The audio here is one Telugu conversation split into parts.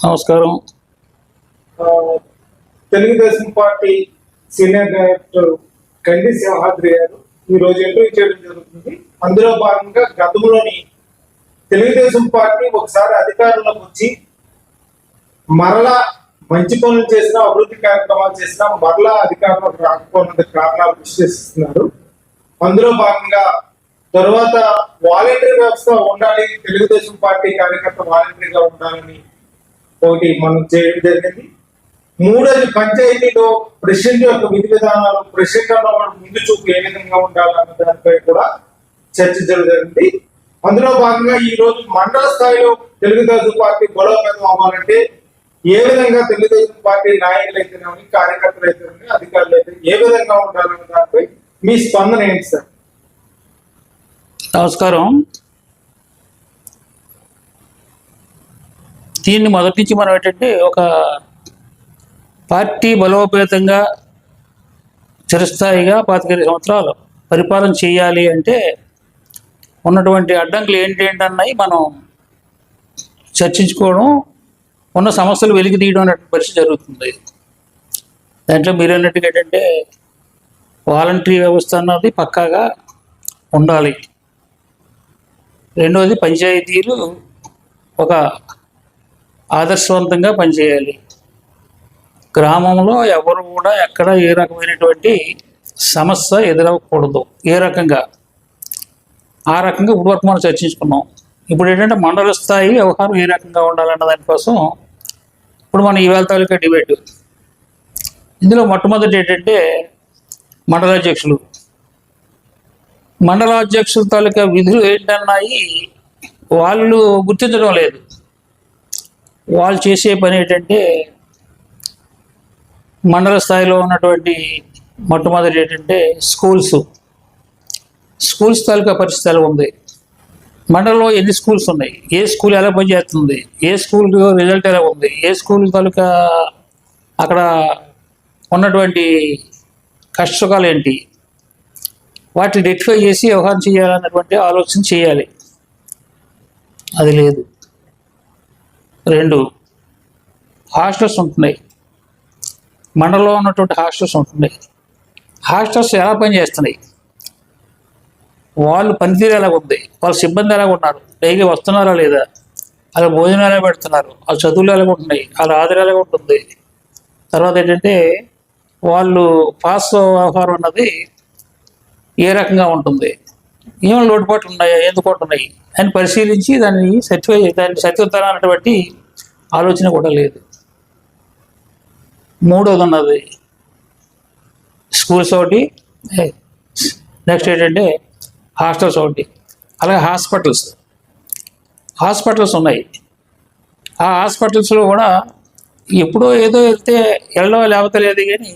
నమస్కారం. తెలుగుదేశం పార్టీ సీనియర్ డైరెక్టర్ కండి సింహాద్రి గారు ఈరోజు ఇంటర్వ్యూ చేయడం జరుగుతుంది. అందులో భాగంగా గతంలోని తెలుగుదేశం పార్టీ ఒకసారి అధికారంలోకి వచ్చి మరలా మంచి పనులు చేసినా, అభివృద్ధి కార్యక్రమాలు చేసినా మరలా అధికారంలోకి రాకపోవడానికి కారణాలు విశ్లేషిస్తున్నారు. అందులో భాగంగా తర్వాత వాలంటరీ వ్యవస్థ ఉండాలి, తెలుగుదేశం పార్టీ కార్యకర్త వాలంటరీగా ఉండాలని ఒకటి మనం చేయడం జరిగింది. మూడోది పంచాయతీలో ప్రెసిడెంట్ యొక్క విధి విధానాలు, ప్రెసిడెంట్ అన్నవాడు ముందు చూపు ఏ విధంగా ఉండాలన్న దానిపై కూడా చర్చించడం జరిగింది. అందులో భాగంగా ఈ రోజు మండల స్థాయిలో తెలుగుదేశం పార్టీ బలోపేతం అవ్వాలంటే ఏ విధంగా తెలుగుదేశం పార్టీ నాయకులు అయితేనేమి, కార్యకర్తలు అయితేనేమి, అధికారులు అయితే ఏ విధంగా ఉండాలన్న దానిపై మీ స్పందన ఏంటి సార్? నమస్కారం. దీన్ని మొదటి నుంచి మనం ఏంటంటే ఒక పార్టీ బలోపేతంగా చిరస్థాయిగా 25 సంవత్సరాలు పరిపాలన చేయాలి అంటే ఉన్నటువంటి అడ్డంకులు ఏంటన్నాయి మనం చర్చించుకోవడం, ఉన్న సమస్యలు వెలికి తీయడం అనేటువంటి పరిస్థితి జరుగుతుంది. దాంట్లో మీరు అన్నట్టుగా ఏంటంటే వాలంటరీ వ్యవస్థ అన్నది పక్కాగా ఉండాలి. రెండవది పంచాయతీలు ఒక ఆదర్శవంతంగా పనిచేయాలి. గ్రామంలో ఎవరు కూడా ఎక్కడ ఏ రకమైనటువంటి సమస్య ఎదురవ్వకూడదు. ఏ రకంగా ఆ రకంగా ఇప్పుడు వరకు మనం చర్చించుకున్నాం. ఇప్పుడు ఏంటంటే మండల స్థాయి వ్యవహారం ఏ రకంగా ఉండాలన్న దానికోసం ఇప్పుడు మన ఈవేళ తాలూకా డిబేట్. ఇందులో మొట్టమొదటి ఏంటంటే మండలాధ్యక్షుల తాలూకా విధులు ఏంటన్నాయి వాళ్ళు గుర్తించడం లేదు. వాళ్ళు చేసే పని ఏంటంటే మండల స్థాయిలో ఉన్నటువంటి మొట్టమొదటి ఏంటంటే స్కూల్స్ తాలూకా పరిస్థితి ఎలా ఉంది, మండలంలో ఎన్ని స్కూల్స్ ఉన్నాయి, ఏ స్కూల్ ఎలా పనిచేస్తుంది, ఏ స్కూల్ రిజల్ట్ ఎలా ఉంది, ఏ స్కూల్ తాలూకా అక్కడ ఉన్నటువంటి కష్టసుఖాలు ఏంటి, వాటిని రెక్టిఫై చేసి వ్యవహారం చేయాలన్నటువంటి ఆలోచన చేయాలి. అది లేదు. 2 హాస్టల్స్ ఉంటున్నాయి. మండలంలో ఉన్నటువంటి హాస్టల్స్ ఉంటున్నాయి. హాస్టల్స్ ఎలా పనిచేస్తున్నాయి, వాళ్ళు పనితీరు ఎలా ఉంది, వాళ్ళ సిబ్బంది ఎలా ఉన్నారు, డైలీ వస్తున్నారా లేదా, అలా భోజనం ఎలా పెడుతున్నారు, వాళ్ళ చదువులు ఎలా ఉంటున్నాయి, వాళ్ళ ఆధారం ఎలా ఉంటుంది, తర్వాత ఏంటంటే వాళ్ళు పాస్ వ్యవహారం అన్నది ఏ రకంగా ఉంటుంది, ఏమైనా లోటుపాట్లు ఉన్నాయా, ఎందుకు ఉంటున్నాయి అని పరిశీలించి దాన్ని సరిదిద్దాలి అన్నటువంటి ఆలోచన కూడా లేదు. మూడోది ఉన్నది స్కూల్స్ ఒకటి, నెక్స్ట్ ఏంటంటే హాస్టల్స్ ఒకటి, అలాగే హాస్పిటల్స్ ఉన్నాయి. ఆ హాస్పిటల్స్లో కూడా ఎప్పుడో ఏదో వెళ్తే వెళ్ళడం లేకపోతే లేదు, కానీ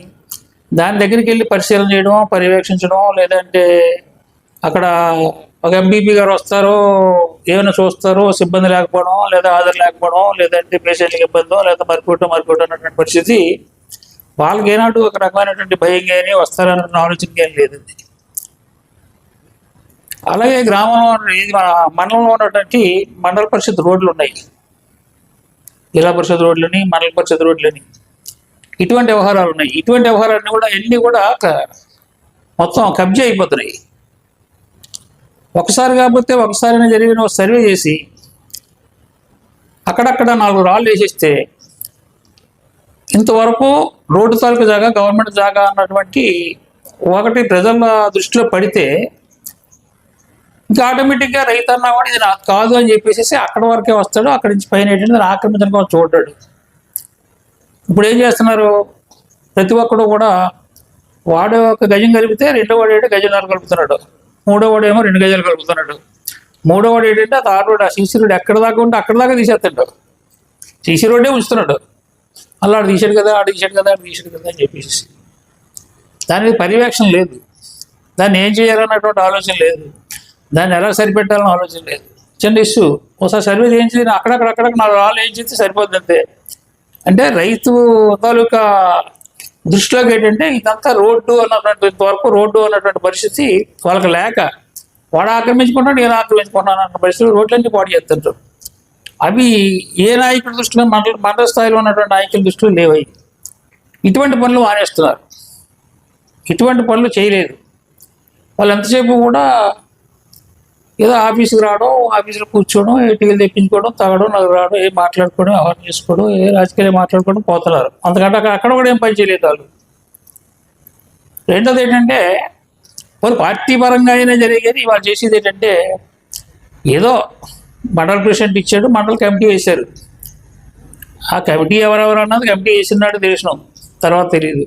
దాని దగ్గరికి వెళ్ళి పరిశీలన చేయడం, పర్యవేక్షించడం, లేదంటే అక్కడ ఒక ఎంబీపీ గారు వస్తారో ఏమైనా చూస్తారో, సిబ్బంది లేకపోవడం, లేదా ఆధార్ లేకపోవడం, లేదంటే పేషెంట్కి ఇబ్బందో, లేదా మరిపోవటం అన్నటువంటి పరిస్థితి వాళ్ళకి ఏనాడు ఒక రకమైనటువంటి భయం కానీ వస్తారన్న ఆలోచన కానీ లేదు. అలాగే గ్రామంలో మన మండలంలో ఉన్నటువంటి మండల పరిషత్ రోడ్లు ఉన్నాయి, జిల్లా పరిషత్ రోడ్లని, మండల పరిషత్ రోడ్లని, ఇటువంటి వ్యవహారాలు ఉన్నాయి. ఇటువంటి వ్యవహారాన్ని కూడా అన్నీ కూడా మొత్తం కబ్జా అయిపోతున్నాయి. ఒకసారి కాకపోతే ఒకసారి జరిగిన సర్వే చేసి అక్కడక్కడ 4 రాళ్ళు వేసేస్తే ఇంతవరకు రోడ్డు తాలూకు జాగా, గవర్నమెంట్ జాగా అన్నటువంటి ఒకటి ప్రజల దృష్టిలో పడితే ఇంకా ఆటోమేటిక్గా రైతన్న కూడా ఇది నాకు కాదు అని చెప్పేసి అక్కడ వరకే వస్తాడు. అక్కడి నుంచి పైన ఏంటంటే దాన్ని ఆక్రమించడం చూడ్డాడు. ఇప్పుడు ఏం చేస్తున్నారు, ప్రతి ఒక్కడు కూడా వాడు ఒక గజం కలిపితే రెండో వాడు ఏంటంటే గజంన్నర కలుపుతున్నాడు, మూడో వాడు ఏమో 2 గజాలు కలుపుతున్నాడు, మూడో వాడు ఏంటంటే ఆ రోడ్, ఆ సీసీ రోడ్ ఎక్కడ దాకా ఉంటే అక్కడ దాకా తీసేస్తాడు, సీసీ రోడ్డే ఉంచుతున్నాడు. అలా ఆడు తీసాడు కదా అని చెప్పేసి దాని మీద పర్యవేక్షణ లేదు, దాన్ని ఏం చేయాలన్నటువంటి ఆలోచన లేదు, దాన్ని ఎలా సరిపెట్టాలని ఆలోచన లేదు. చిన్న ఇష్యూ ఒకసారి సర్వే చేయించి అక్కడక్కడ 4 రాళ్ళు ఏం చేస్తే సరిపోద్ది అంతే. అంటే రైతు తాలూకా దృష్టిలోకి ఏంటంటే ఇదంతా రోడ్డు అన్నటువంటి పరిస్థితి వాళ్ళకి లేక వాడు ఆక్రమించుకుంటాడు, నేను ఆక్రమించుకుంటాను అన్న పరిస్థితి రోడ్లన్నీ పాడు చేస్తుంటారు. అవి ఏ నాయకుడి దృష్టిలో మండల స్థాయిలో ఉన్నటువంటి నాయకుల దృష్టిలో లేవయి. ఇటువంటి పనులు మానేస్తున్నారు, ఇటువంటి పనులు చేయలేదు. వాళ్ళు ఎంతసేపు కూడా ఏదో ఆఫీస్కి రావడం, ఆఫీసులో కూర్చోవడం, టీవీలు తెప్పించుకోవడం, తాగడం, నలుగురు రావడం, ఏం మాట్లాడుకోవడం, వ్యవహారం చేసుకోవడం, ఏ రాజకీయాలు మాట్లాడుకోవడం పోతున్నారు. అంతకంటే అక్కడ కూడా ఏం పని చేయలేదు వాళ్ళు. రెండోది ఏంటంటే వాళ్ళు పార్టీ పరంగా అయినా జరిగేది. వాళ్ళు చేసేది ఏంటంటే ఏదో మండల ప్రెసిడెంట్ ఇచ్చాడు, మండల కమిటీ వేశారు. ఆ కమిటీ ఎవరెవరు అన్నది కమిటీ వేసినాడు తెలిసినాం, తర్వాత తెలియదు.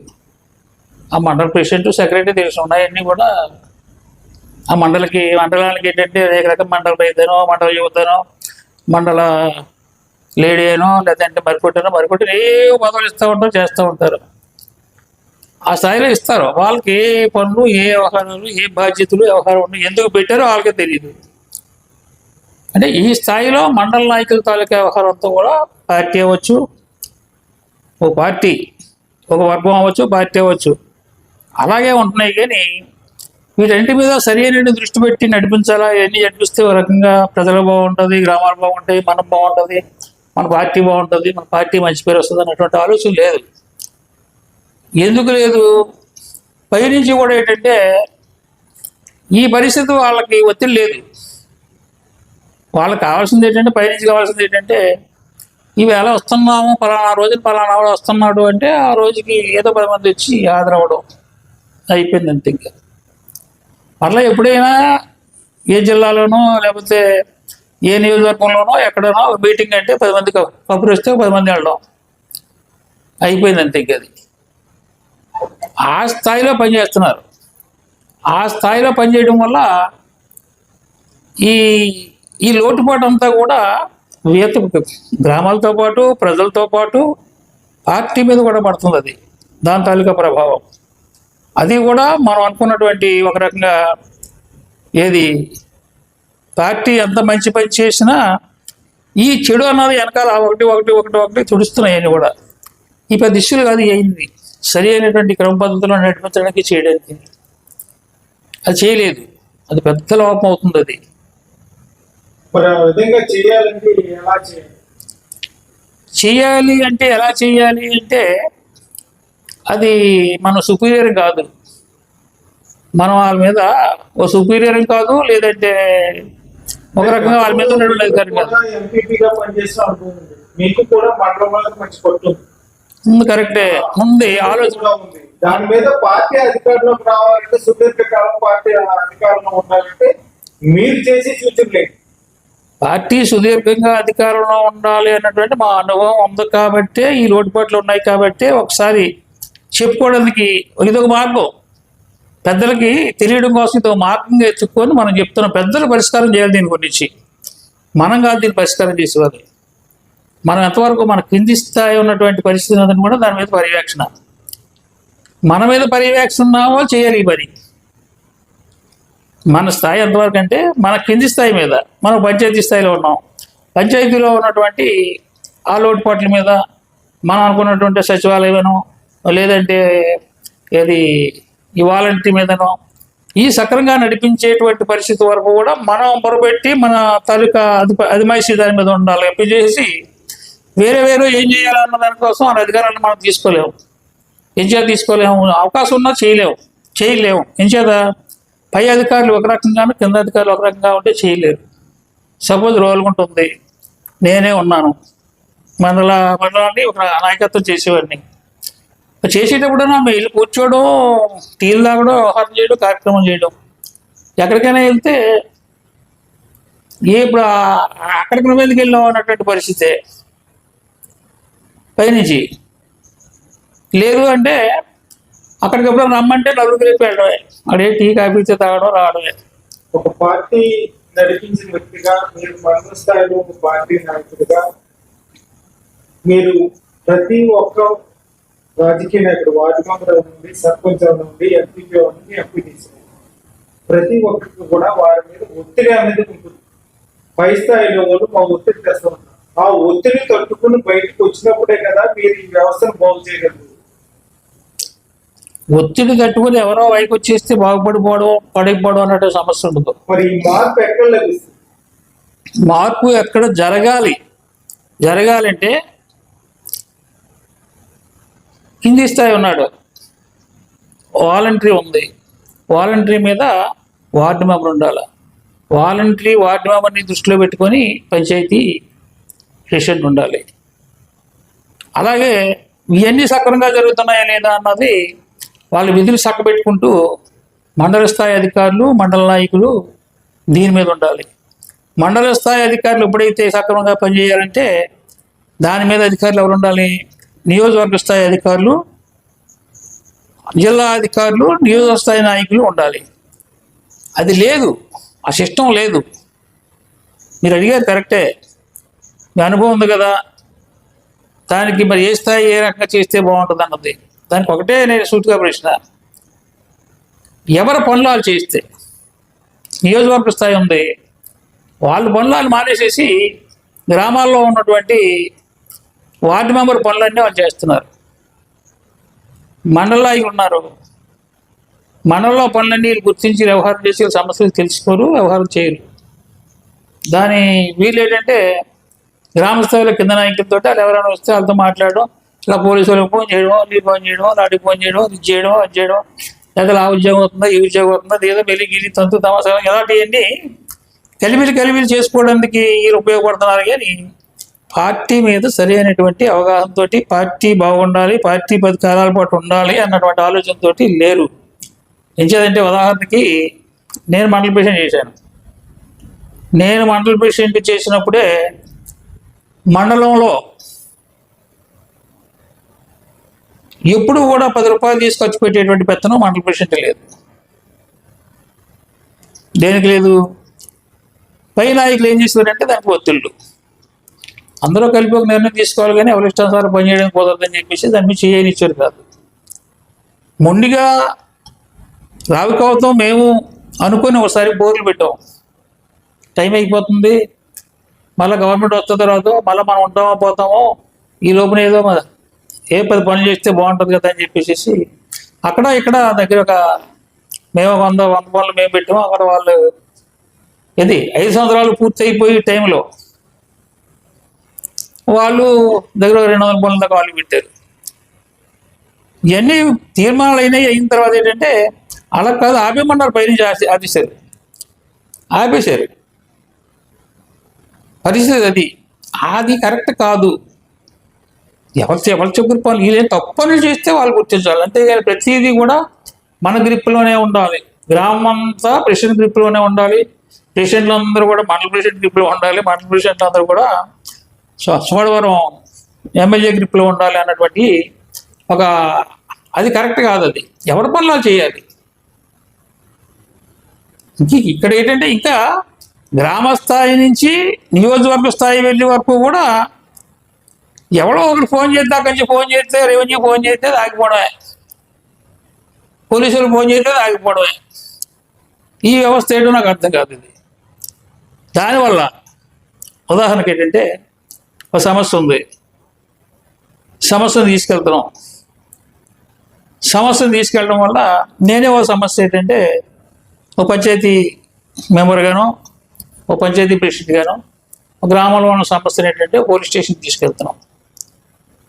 ఆ మండల ప్రెసిడెంట్, సెక్రటరీ తెలిసినాం ఉన్నాయన్నీ కూడా ఆ మండలానికి ఏంటంటే అనేక రకం మండల రైతనో, మండల యువతనో, మండల లేడీ అనో, లేదంటే మరికొట్టిన ఏ పదవులు ఇస్తూ ఉంటారో చేస్తూ ఉంటారు. ఆ స్థాయిలో ఇస్తారు. వాళ్ళకి ఏ పనులు, ఏ వ్యవహారాలు, ఏ బాధ్యతలు, వ్యవహారం ఎందుకు పెట్టారో వాళ్ళకే తెలియదు. అంటే ఈ స్థాయిలో మండల నాయకుల తాలూకా వ్యవహారం అంతా కూడా పార్టీ అవ్వచ్చు, ఒక పార్టీ, ఒక వర్గం అవ్వచ్చు, పార్టీ అవ్వచ్చు, అలాగే ఉంటున్నాయి. కానీ వీటన్నిటి మీద సరైన దృష్టి పెట్టి నడిపించాలా. ఇవన్నీ నడిపిస్తే ఒక రకంగా ప్రజలు బాగుంటుంది, గ్రామాలు బాగుంటాయి, మనం బాగుంటుంది, మన పార్టీ బాగుంటుంది, మన పార్టీ మంచి పేరు వస్తుంది అన్నటువంటి ఆలోచన లేదు. ఎందుకు లేదు? పైనుంచి కూడా ఏంటంటే ఈ పరిస్థితి వాళ్ళకి ఒత్తిడి లేదు. వాళ్ళకి కావాల్సింది ఏంటంటే, పైనుంచి కావాల్సింది ఏంటంటే ఈవేళ వస్తున్నాము, పలానా రోజున పలానా వాడు వస్తున్నాడు అంటే ఆ రోజుకి ఏదో 10 మంది వచ్చి హాజరవ్వడం అయిపోయింది అంతే. ఇంకా మరలా ఎప్పుడైనా ఏ జిల్లాలోనో లేకపోతే ఏ నియోజకవర్గంలోనో ఎక్కడనో మీటింగ్ అంటే 10 మంది కబురు వస్తే 10 మంది వెళ్ళడం అయిపోయింది అంతే. ఇంక అది ఆ స్థాయిలో పనిచేస్తున్నారు. ఆ స్థాయిలో పనిచేయడం వల్ల ఈ లోటుపాటు అంతా కూడా గ్రామాలతో పాటు, ప్రజలతో పాటు పార్టీ మీద కూడా పడుతుంది. అది దాని తాలూకా ప్రభావం. అది కూడా మనం అనుకున్నటువంటి ఒక రకంగా ఏది పార్టీ ఎంత మంచి పని చేసినా ఈ చెడు అన్నది వెనకాల ఒకటి తుడుస్తున్నాయి. అన్నీ కూడా ఈ పెద్ద ఇష్యూలు కాదు. అయింది సరి అయినటువంటి క్రమ పద్ధతిలో నడిపించడానికి, చేయడానికి అది చేయలేదు. అది పెద్ద లోపం అవుతుంది. అది చేయాలి అంటే ఎలా చేయాలి అంటే అది మన సుపీరియర్ కాదు, మనం వాళ్ళ మీద ఓ సుపీరియర్ కాదు, లేదంటే ఒక రకంగా వాళ్ళ మీద ఉండడం అధికారం కాదు. కరెక్టే ఉంది ఆలోచన. దాని మీద పార్టీ అధికారంలోకి రావాలంటే, సుదీర్ఘకాలం పార్టీ అధికారంలో ఉండాలంటే మీరు చేసే సూచనలే. పార్టీ సుదీర్ఘంగా అధికారంలో ఉండాలి అన్నటువంటి మా అనుభవం ఉంది కాబట్టి, ఈ లోటుపాట్లు ఉన్నాయి కాబట్టి ఒకసారి చెప్పుకోవడానికి ఇదొక మార్గం. పెద్దలకి తెలియడం కోసం ఇదొక మార్గంగా ఎత్తుక్కొని మనం చెప్తున్నాం. పెద్దలు పరిష్కారం చేయాలి దీని గురించి, మనం కాదు దీన్ని పరిష్కారం చేసేవారు. మనం ఎంతవరకు మన కింది స్థాయి ఉన్నటువంటి పరిస్థితి ఉన్నదని కూడా దాని మీద పర్యవేక్షణ, మన మీద పర్యవేక్షణ ఉన్నామో చేయాలి ఈ పని. మన స్థాయి ఎంతవరకు అంటే మన కింది స్థాయి మీద, మనం పంచాయతీ స్థాయిలో ఉన్నాం. పంచాయతీలో ఉన్నటువంటి ఆ లోటుపాట్ల మీద మనం అనుకున్నటువంటి సచివాలయమనో, లేదంటే ఏది ఈ వాలంటీర్ మీదనో ఈ సక్రంగా నడిపించేటువంటి పరిస్థితి వరకు కూడా మనం పొరబెట్టి మన తాలూకా అధిమైషి దాని మీద ఉండాలి. ఎంపీ చేసి వేరే ఏం చేయాలన్న దానికోసం ఆ అధికారాన్ని మనం తీసుకోలేము. తీసుకోలేము, అవకాశం ఉన్నా చేయలేము. ఎంచేత పై అధికారులు ఒక రకంగాను, కింద అధికారులు ఒక రకంగా ఉంటే చేయలేరు. సపోజ్ రోలుగుంటుంది, నేనే ఉన్నాను, మండలాన్ని ఒక నాయకత్వం చేసేవాడిని. చేసేటప్పుడైనా వీళ్ళు కూర్చోవడం, టీలు తాగడం, వ్యవహారం చేయడం, కార్యక్రమం చేయడం. ఎక్కడికైనా వెళ్తే ఇప్పుడు అక్కడికి నువ్వు ఎందుకు వెళ్ళావు అన్నటువంటి పరిస్థితే. పైనుంచి లేదు అంటే అక్కడికి ఎప్పుడో రమ్మంటే నలుగురు రేపు వెళ్ళడమే, అడే టీ కాఫీ తాగడం రావడమే. ఒక పార్టీ నడిపించిన వ్యక్తిగా, మీరు మండల స్థాయిలో ఒక పార్టీ నాయకుడిగా, మీరు ప్రతి ఒక్క రాజకీయ నాయకుడు, వార్డు మెంబర్ నుండి, సర్పంచ్ నుండి, ఎంపీపీ నుండి, ఎంపీటీసీ, ప్రతి ఒక్కరికి కూడా వారి మీద ఒత్తిడి అనేది ఉంటుంది. పై స్థాయిలో వాళ్ళు మా ఒత్తిడి తెస్తూ ఉంటారు. ఆ ఒత్తిడి తట్టుకుని బయటకు వచ్చినప్పుడే కదా మీరు ఈ వ్యవస్థను బాగు చేయగలరు. ఒత్తిడి తట్టుకుని ఎవరో వైపు వచ్చేస్తే బాగుపడిపోవడం, పడిపోవడం అన్నట్టు సమస్య ఉండదు. మరి ఈ మార్పు ఎక్కడ లభిస్తుంది? మార్పు ఎక్కడ జరగాలి, జరగాలంటే కింది స్థాయి ఉన్నాడు, వాలంటరీ ఉంది, వాలంటరీ మీద వార్డు మెంబర్ ఉండాలి, వార్డు మెంబర్ని దృష్టిలో పెట్టుకొని పంచాయతీ ప్రెసిడెంట్ ఉండాలి. అలాగే ఇవన్నీ సక్రమంగా జరుగుతున్నాయా లేదా అన్నది వాళ్ళ విధులు చక్కబెట్టుకుంటూ మండల స్థాయి అధికారులు, మండల నాయకులు దీని మీద ఉండాలి. మండల స్థాయి అధికారులు ఎప్పుడైతే సక్రమంగా పనిచేయాలంటే దాని మీద అధికారులు ఎవరు ఉండాలి? నియోజకవర్గ స్థాయి అధికారులు, జిల్లా అధికారులు, నియోజకవర్గ స్థాయి నాయకులు ఉండాలి. అది లేదు, ఆ సిస్టమ్ లేదు. మీరు అడిగారు కరెక్టే, మీ అనుభవం ఉంది కదా, దానికి మరి ఏ స్థాయి ఏ రకంగా చేస్తే బాగుంటుంది అన్నది. దానికి ఒకటే నేను సూటిగా ప్రశ్న, ఎవరి పనులు వాళ్ళు చేస్తే, నియోజకవర్గ స్థాయి ఉంది, వాళ్ళ పనులు వాళ్ళు మానేసేసి గ్రామాల్లో ఉన్నటువంటి వార్డు మెంబర్ పనులన్నీ వాళ్ళు చేస్తున్నారు. మండల నాయకులు ఉన్నారు, మండలంలో పనులన్నీ గుర్తించి వ్యవహారం చేసి సమస్యలు తెలుసుకోరు, వ్యవహారం చేయరు. దాని వీళ్ళు ఏంటంటే గ్రామ స్థాయిలో కింద నాయకులతో వాళ్ళు ఎవరైనా వస్తే వాళ్ళతో మాట్లాడడం, ఇలా పోలీసు వాళ్ళకి ఫోన్ చేయడం, నీ ఫోన్ చేయడం, నాటికి ఫోన్ చేయడం, ఇది చేయడం, అది చేయడం, లేదా ఆ ఉద్యోగం అవుతుందా, ఈ ఉద్యోగం అవుతుందా, ఏదో మెల్లి గిలి తంతు తమాసా ఇలాంటివన్నీ కలిపిలు చేసుకోవడానికి వీళ్ళు ఉపయోగపడుతున్నారు. కానీ పార్టీ మీద సరైనటువంటి అవగాహనతో పార్టీ బాగుండాలి, పార్టీ 10 కాలాల పాటు ఉండాలి అన్నటువంటి ఆలోచనతో లేరు. ఎంచేదంటే ఉదాహరణకి నేను మండల ప్రెసిడెంట్ చేశాను. నేను మండల ప్రెసిడెంట్ చేసినప్పుడే మండలంలో ఎప్పుడు కూడా 10 రూపాయలు తీసుకొచ్చి పెట్టేటువంటి పెత్తనం మండల ప్రెసిడెంట్ లేదు. దేనికి లేదు? పై నాయకులు ఏం చేస్తారంటే దానికి ఒత్తిళ్ళు, అందరూ కలిపి ఒక నిర్ణయం తీసుకోవాలి, కానీ ఎవరి ఇష్టానుసారం పనిచేయడానికి కుదరదని చెప్పేసి దాని మీద చేయనిచ్చారు కాదు. మొండిగా రావికవతం మేము అనుకుని ఒకసారి బోర్లు పెట్టాం, టైం అయిపోతుంది, మళ్ళీ గవర్నమెంట్ వస్తున్న తర్వాత మళ్ళీ మనం ఉంటామో పోతామో, ఈ లోపల ఏదో ఏ 10 పనులు చేస్తే బాగుంటుంది కదా అని చెప్పేసి అక్కడ ఇక్కడ దగ్గర ఒక మేము 100 పనులు మేము పెట్టాము. అక్కడ వాళ్ళు ఇది 5 సంవత్సరాలు పూర్తి అయిపోయి టైంలో వాళ్ళు దగ్గర 200 పనుల దాకా వాళ్ళు పెట్టారు. ఇవన్నీ తీర్మానాలు అయిన తర్వాత ఏంటంటే అలా కాదు, ఆపేమన్నారు, పైనుంచి ఆపేశారు. పరిస్థితి అది కరెక్ట్ కాదు. ఎవరు చెప్పుకుని పనులు వీళ్ళేం తప్పని చేస్తే వాళ్ళు గుర్తించాలి, అంతేగాని ప్రతిదీ కూడా మన గ్రిప్లోనే ఉండాలి. గ్రామం అంతా ప్రెసిడెంట్ గ్రిప్లోనే ఉండాలి, ప్రెసిడెంట్లు అందరూ కూడా మండల ప్రెసిడెంట్ గ్రిప్లో ఉండాలి, మండల ప్రెసిడెంట్లు అందరూ కూడా సోమవారం ఎమ్మెల్యే గ్రిప్లో ఉండాలి అన్నటువంటి ఒక అది కరెక్ట్ కాదు. అది ఎవరి పనులు చేయాలి. ఇక్కడ ఏంటంటే ఇంకా గ్రామ స్థాయి నుంచి నియోజకవర్గ స్థాయి వెళ్ళే వరకు కూడా ఎవడో ఒకరు ఫోన్ చేద్దాం కొంచెం ఫోన్ చేస్తే, రెవెన్యూ ఫోన్ చేస్తే ఆగిపోవడమే, పోలీసులు ఫోన్ చేస్తే ఆగిపోవడమే. ఈ వ్యవస్థ ఏంటో నాకు అర్థం కాదు. ఇది దానివల్ల ఉదాహరణకి ఏంటంటే ఒక సమస్య ఉంది, సమస్యను తీసుకెళ్ళడం వల్ల నేనే ఒక సమస్య ఏంటంటే ఒక పంచాయతీ మెంబర్గాను, ఒక పంచాయతీ ప్రెసిడెంట్గాను ఒక గ్రామంలో ఉన్న సమస్యను ఏంటంటే పోలీస్ స్టేషన్కి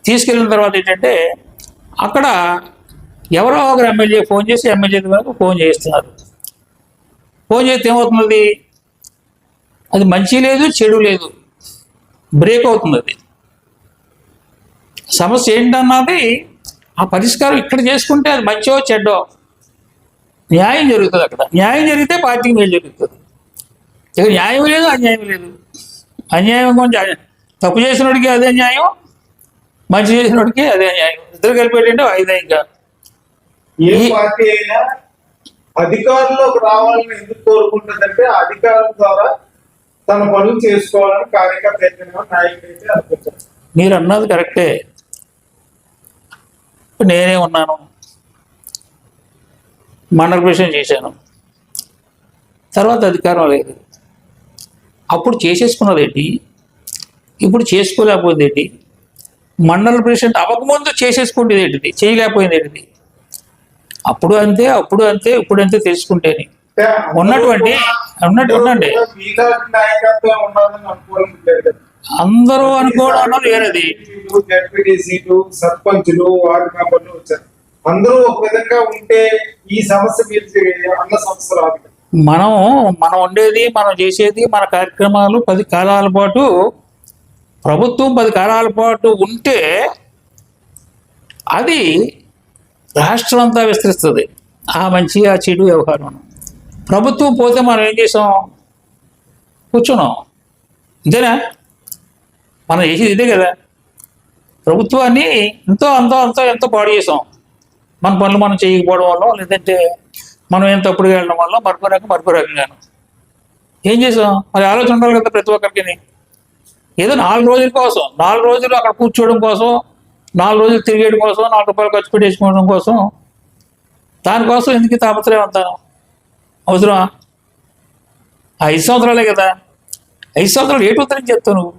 తీసుకెళ్ళిన తర్వాత ఏంటంటే అక్కడ ఎవరో ఒకరు ఎమ్మెల్యే ఫోన్ చేసి ఎమ్మెల్యే వరకు ఫోన్ చేస్తున్నారు. ఫోన్ చేస్తే ఏమవుతున్నది? అది మంచి లేదు, చెడు లేదు, బ్రేక్ అవుతుంది. అది సమస్య ఏంటన్నది ఆ పరిష్కారం ఇక్కడ చేసుకుంటే అది మంచో చెడ్డో న్యాయం జరుగుతుంది. అక్కడ న్యాయం జరిగితే పార్టీకి మేలు జరుగుతుంది. ఇక్కడ న్యాయం లేదు, అన్యాయం లేదు. అన్యాయం కొంచెం తప్పు చేసినోడికి అదే న్యాయం, మంచి చేసినోడికి అదే న్యాయం. ఇద్దరు కలిపేటంటే వాయిదాయంగా. ఏ పార్టీ అయినా అధికారంలోకి రావాలని ఎందుకు కోరుకుంటుందంటే అధికారం ద్వారా తన పనులు చేసుకోవాలని కార్యకర్త అయితే నాయకుడు అయితే అనుకుంటారు. మీరు అన్నది కరెక్టే. నేనే ఉన్నాను, మండల ప్రెసిడెంట్ చేశాను, తర్వాత అధికారం లేదు. అప్పుడు చేసేసుకున్నది ఏంటి, ఇప్పుడు చేసుకోలేకపోయింది ఏంటి? మండల ప్రెసిడెంట్ అవ్వకముందు చేసేసుకుంటేది ఏంటిది, చేయలేకపోయింది ఏంటిది? అప్పుడు అంతే, ఇప్పుడు అంతే తెలుసుకుంటేనే ఉండండి. నాయకత్వం ఉండాలని అనుకోవడం లేదు. అందరూ అనుకోవడం అన్నది వేరేది. జడ్పీటీసీలు, సర్పంచులు, వార్డు మెంబర్లు వచ్చారు. అందరూ ఒక విధంగా ఉంటే ఈ సమస్య మీరు అన్న సమస్య రాదు. మనం ఉండేది, మనం చేసేది, మన కార్యక్రమాలు 10 కాలాల పాటు, ప్రభుత్వం 10 కాలాల పాటు ఉంటే అది రాష్ట్రం అంతా విస్తరిస్తుంది. ఆ మంచి ఆ చెడు వ్యవహారం. ప్రభుత్వం పోతే మనం ఏం చేసాం? కూర్చున్నాం. అంతేనా? మనం చేసేది ఇదే కదా. ప్రభుత్వాన్ని ఎంతో పాడు చేసాం. మన పనులు మనం చేయకపోవడం వల్ల, లేదంటే మనం ఏం తప్పుడుగా వెళ్ళడం వల్ల మరొక రకంగాను ఏం చేసాం? మరి ఆలోచన ఉండాలి కదా ప్రతి ఒక్కరికి. ఏదో 4 రోజుల కోసం, 4 రోజులు అక్కడ కూర్చోవడం కోసం, 4 రోజులు తిరిగేయడం కోసం, 4 రూపాయలు ఖర్చు పెట్టేసుకోవడం కోసం, దానికోసం ఎందుకు తాపత్రయం అంతా అవసరమా? 5 సంవత్సరాలే కదా. 5 సంవత్సరాలు ఏటు ఉత్తరం చెప్తావు నువ్వు?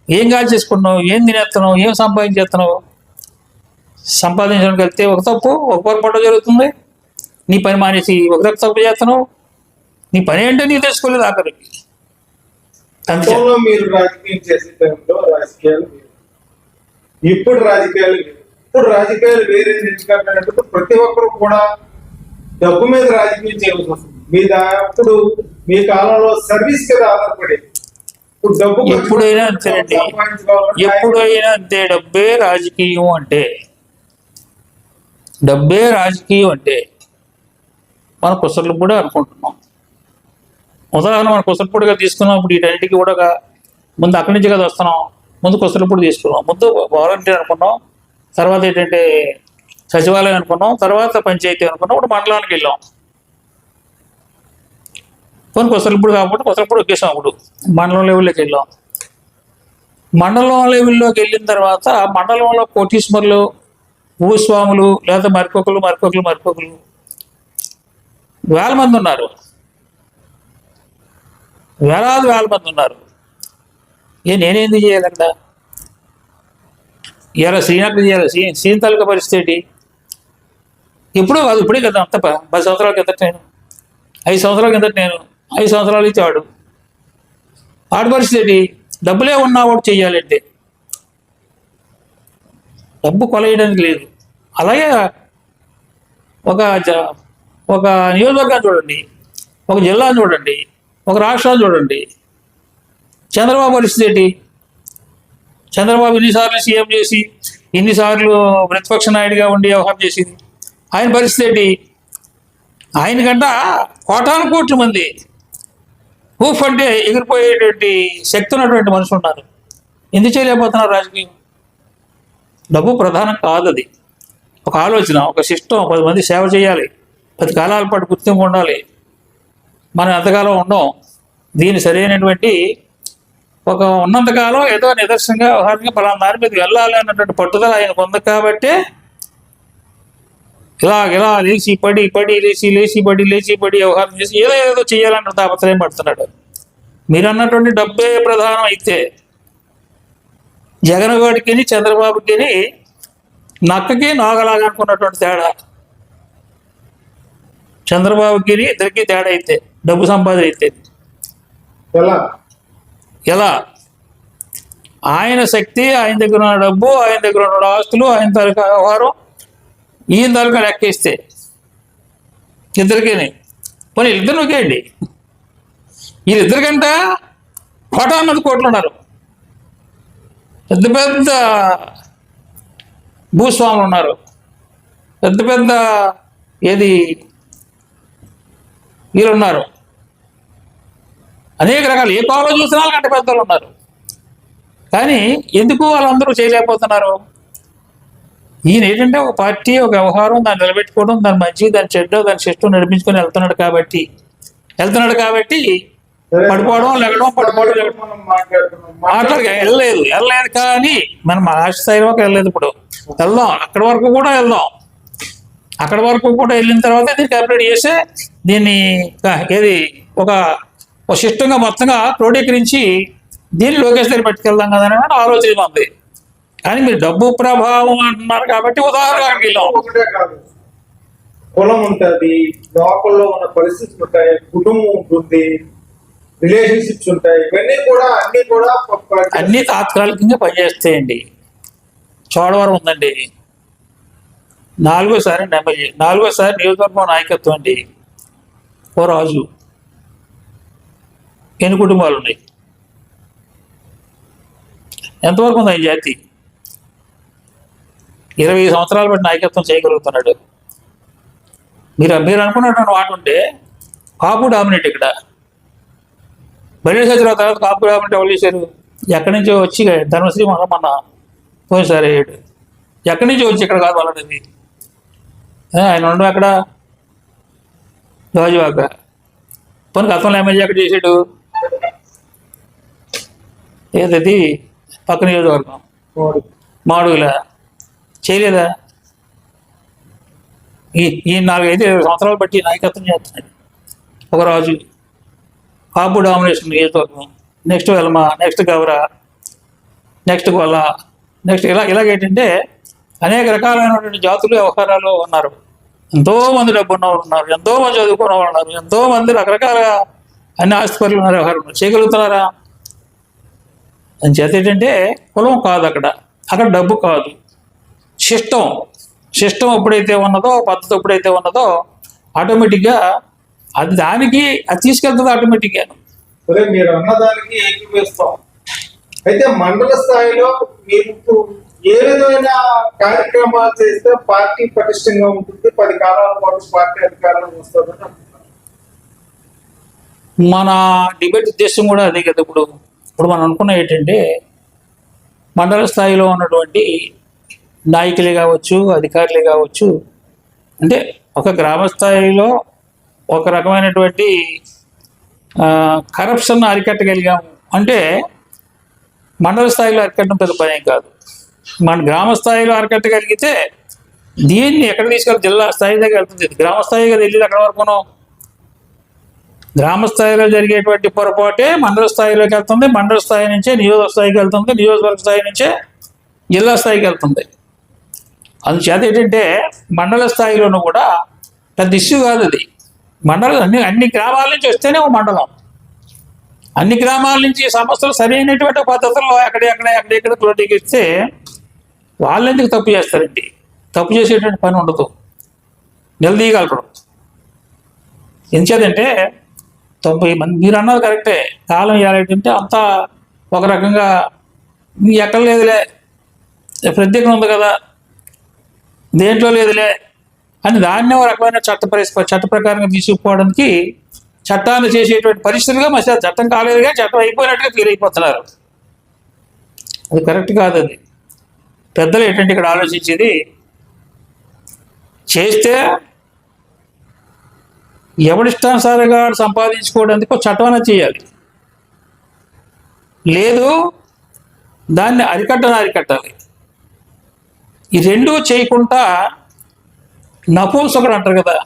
ఏం కాల్ చేసుకున్నావు? ఏం తినేస్తున్నావు? ఏం సంపాదించేస్తున్నావు? సంపాదించడానికి వెళ్తే ఒక తప్పు, ఒక పొరపాటు జరుగుతుంది. నీ పని మానేసి ఒక తప్పు చేస్తున్నావు. నీ పని ఏంటో నీకు తెలుసుకోలేదు ఆఖరికి. గతంలో మీరు రాజకీయం చేసే టైంలో రాజకీయాలు వేరు, ఇప్పుడు రాజకీయాలు వేరు. ఇప్పుడు రాజకీయాలు వేరే ఎందుకంటే ప్రతి ఒక్కరు కూడా డబ్బు మీద రాజకీయం చేయవలసి వస్తుంది. అప్పుడు మీ కాలంలో సర్వీస్ మీద ఆధారపడేది. ఇప్పుడు డబ్బు ఎప్పుడైనా అంతేనండి, ఎప్పుడైనా అంతే. డబ్బే రాజకీయం అంటే మన కుసర్లు కూడా అనుకుంటున్నాం. ఉదాహరణ మన కుసరపొడిగా తీసుకున్నాం. ఇప్పుడు వీటన్నిటికీ కూడా ముందు అక్కడి నుంచి కదా వస్తున్నాం. ముందు కుసరపొడి తీసుకున్నాం, ముందు వాలంటీర్ అనుకున్నాం, తర్వాత ఏంటంటే సచివాలయం అనుకున్నాం, తర్వాత పంచాయతీ అనుకున్నాం, ఇప్పుడు మండలానికి వెళ్ళాం. కొన్ని కుసరపొడి కాబట్టి కుసరపొడి ఎక్కేసాం. అప్పుడు మండలం లెవెల్లోకి వెళ్ళాం. మండలం లెవెల్లోకి వెళ్ళిన తర్వాత మండలంలో కోటీశ్వరులు, భూస్వాములు, లేదా మరికొకరు వేల మంది ఉన్నారు. వేల మంది ఉన్నారు. నేనేంది చేయాలి అక్కడ? ఇలా శ్రీనగర్ చేయాలి. శ్రీని తాలూకా పరిస్థితి ఏంటి? ఎప్పుడో కాదు, ఇప్పుడే కదా. అంత 10 సంవత్సరాల కిందట నేను, 5 సంవత్సరాల కిందట నేను, 5 సంవత్సరాలు ఇచ్చి ఆడు పరిస్థితి ఏంటి? డబ్బులే ఉన్నవాడు చెయ్యాలంటే డబ్బు కొలయడానికి లేదు. అలాగే ఒక నియోజకవర్గాన్ని చూడండి, ఒక జిల్లాను చూడండి, ఒక రాష్ట్రాన్ని చూడండి. చంద్రబాబు పరిస్థితి ఏంటి? చంద్రబాబు ఇన్నిసార్లు సీఎం చేసి, ఇన్నిసార్లు ప్రతిపక్ష నాయుడిగా ఉండి వ్యవహారం చేసింది. ఆయన పరిస్థితి ఏంటి? ఆయనకంట కోటాను మంది ఊఫ్ అంటే ఎగిరిపోయేటువంటి శక్తి ఉన్నటువంటి మనుషులు ఉన్నారు. ఎందుకు చేయలేకపోతున్నారు రాజకీయం? డబ్బు ప్రధానం కాదు. అది ఒక ఆలోచన, ఒక సిస్టమ్. 10 మంది సేవ చేయాలి, 10 కాలాల పాటు గుర్తింపు ఉండాలి. మనం ఎంతకాలం ఉండం. దీని సరైనటువంటి ఒక ఉన్నంతకాలం ఏదో నిదర్శనంగా వ్యవహారంగా పలానా దాని మీద వెళ్ళాలి అన్నటువంటి పట్టుదల ఆయనకు ఉంది. కాబట్టి ఇలా లేచి పడి వ్యవహారం చేసి ఏదో చేయాలన్న తాపత్రయం పడుతున్నాడు. మీరు అన్నటువంటి డబ్బే ప్రధానం అయితే జగన్ గారికి, చంద్రబాబుకి నక్కకి నాగలాగా అనుకున్నటువంటి తేడా. చంద్రబాబుకి ఇద్దరికి తేడా అయితే డబ్బు సంపాదన అయితే ఎలా ఆయన శక్తి, ఆయన దగ్గర ఉన్న డబ్బు, ఆయన దగ్గర ఉన్న ఆస్తులు, ఆయన తాలూకా వ్యవహారం, ఈయన తాలూకా లెక్కిస్తే ఇద్దరికీ పోనీ వీళ్ళిద్దరు నొక్కేయండి. వీళ్ళిద్దరికంటే కోట్లు ఉన్నారు. పెద్ద భూస్వాములు ఉన్నారు. పెద్ద వీళ్ళున్నారు. అనేక రకాలు ఏ కోవలో చూసినా వాళ్ళకంటే పెద్దలు ఉన్నారు. కానీ ఎందుకు వాళ్ళందరూ చేయలేకపోతున్నారు? ఈయన ఏంటంటే ఒక పార్టీ, ఒక వ్యవహారం, దాన్ని నిలబెట్టుకోవడం, దాని మంచి, దాని చెడ్డ, దాని సిస్టం నడిపించుకొని వెళ్తున్నాడు కాబట్టి పడిపోవడం, మాట్లాడి వెళ్ళలేదు. కానీ మనం మహారాష్ట్ర స్థాయి వరకు వెళ్ళలేదు. ఇప్పుడు వెళ్దాం, అక్కడి వరకు కూడా వెళ్దాం. అక్కడి వరకు కూడా వెళ్ళిన తర్వాత దీన్ని కంప్లీట్ చేసి దీన్ని ఒక సిస్టంగా మొత్తంగా క్రోడీకరించి దీన్ని లోకేష్ దగ్గర పట్టుకెళ్దాం కదా అని ఆలోచన ఉంది. కానీ మీరు డబ్బు ప్రభావం అంటున్నారు కాబట్టి ఉదాహరణకి ఒకటే కాదు, కులం ఉంటుంది, లోకల్లో ఉన్న పరిస్థితులు ఉంటాయి, కుటుంబం ఉంటుంది, రిలేషన్షిప్స్ ఉంటాయి, ఇవన్నీ కూడా అన్నీ తాత్కాలికంగా పనిచేస్తాయండి. చోడవరం ఉందండి, 4వ సారి అండి ఎమ్మెల్యే, 4వ సారి నియోజకవర్గం నాయకత్వం అండి. ఓ రాజు, ఎన్ని కుటుంబాలు ఉన్నాయి, ఎంతవరకు ఉంది ఆయన జాతి? 20 సంవత్సరాలు బట్టి నాయకత్వం చేయగలుగుతున్నాడు. మీరు అనుకున్నటువంటి మాట ఉంటే కాపు డామినేట్ ఇక్కడ. బయట సచివాలయం తర్వాత కాపు డామినేట్ ఎవరు చేశారు? ఎక్కడి నుంచో వచ్చి ధర్మశ్రీ మన పోయినసారి అయ్యాడు. ఎక్కడి నుంచో వచ్చి ఇక్కడ కాదు వాళ్ళది. ఆయన ఉండడం అక్కడ గాజువాక. పోనీ గతంలో ఎమ్మెల్యే ఎక్కడ చేశాడు? ఏదది పక్క నియోజకవర్గం మాడుగుల చేయలేదా? ఈ 4-5 సంవత్సరాలు బట్టి నాయకత్వం చేస్తున్నాడు ఒక రాజు. కాపు డామినేషన్ నియోజకవర్గం, నెక్స్ట్ వెల్మ, నెక్స్ట్ గౌర, నెక్స్ట్ గొల్ల, నెక్స్ట్ ఇలాగేంటంటే అనేక రకాలైనటువంటి జాతులు వ్యవహారాలు ఉన్నారు. ఎంతోమంది డబ్బు ఉన్నవారు ఉన్నారు, ఎంతోమంది చదువుకున్న వాళ్ళు ఉన్నారు, ఎంతోమంది రకరకాల అన్ని ఆస్తిపరులు ఉన్నారు, వ్యవహారం చేయగలుగుతున్నారా? అని చేత ఏంటంటే కులం కాదు అక్కడ డబ్బు కాదు, సిస్టమ్ ఎప్పుడైతే ఉన్నదో, పద్ధతి ఎప్పుడైతే ఉన్నదో ఆటోమేటిక్గా అది తీసుకెళ్తుంది ఆటోమేటిక్గా. మీరు అన్నదానికి ఏకీభవిస్తాం. అయితే మండల స్థాయిలో మీకు ఏ విధమైన కార్యక్రమాలు చేస్తే పార్టీ పటిష్టంగా ఉంటుంది, 10 కాలాల పాటు పార్టీ అధికారంలో వస్తుందని అంటున్నారు. మన డిబేట్ ఉద్దేశం కూడా అదే కదా. ఇప్పుడు మనం అనుకున్న ఏంటంటే మండల స్థాయిలో ఉన్నటువంటి నాయకులే కావచ్చు, అధికారులే కావచ్చు, అంటే ఒక గ్రామ స్థాయిలో ఒక రకమైనటువంటి కరప్షన్ అరికట్టగలిగాము అంటే మండల స్థాయిలో అరికట్టడం పెద్ద పని కాదు. మన గ్రామ స్థాయిలో అరికట్టగలిగితే దీన్ని ఎక్కడ తీసుకెళ్ళి జిల్లా స్థాయి దగ్గర వెళ్తుంది. గ్రామ స్థాయిగా వెళ్ళి అక్కడ వరకును గ్రామ స్థాయిలో జరిగేటువంటి పొరపాటే మండల స్థాయిలోకి వెళ్తుంది, మండల స్థాయి నుంచే నియోజక స్థాయికి వెళ్తుంది, నియోజకవర్గ స్థాయి నుంచే జిల్లా స్థాయికి వెళ్తుంది. అందుచేత ఏంటంటే మండల స్థాయిలోనూ కూడా పెద్ద ఇష్యూ కాదు అది. మండలం అన్ని గ్రామాల నుంచి వస్తేనే ఒక మండలం. అన్ని గ్రామాల నుంచి సమస్యలు సరైనటువంటి పద్ధతుల్లో ఎక్కడెక్కడ క్లోటికి ఇస్తే వాళ్ళు ఎందుకు తప్పు చేస్తారండి? తప్పు చేసేటువంటి పని ఉండదు, నిలదీయగలరు. ఎంచేదంటే 90 మంది మీరు అన్నారు కరెక్టే. కాలం ఏంటంటే అంతా ఒక రకంగా ఎక్కడ లేదులే, ప్రత్యేకం ఉంది కదా, దేంట్లో లేదులే అని దాన్ని ఒక రకమైన చట్ట ప్రకారంగా తీసుకుపోవడానికి చట్టాన్ని చేసేటువంటి పరిస్థితులుగా మధ్య చట్టం కాలేదుగా చట్టం అయిపోయినట్టుగా ఫీల్ అయిపోతున్నారు. అది కరెక్ట్ కాదు. అది పెద్దలు ఏంటంటే ఇక్కడ ఆలోచించేది, చేస్తే ఎవడిష్టానుసారంగా సంపాదించుకోవడానికి చట్టం అనేది చేయాలి, లేదు దాన్ని అరికట్టాలి. ఈ రెండూ చేయకుండా నపుంసకుడు అంటారు కదా,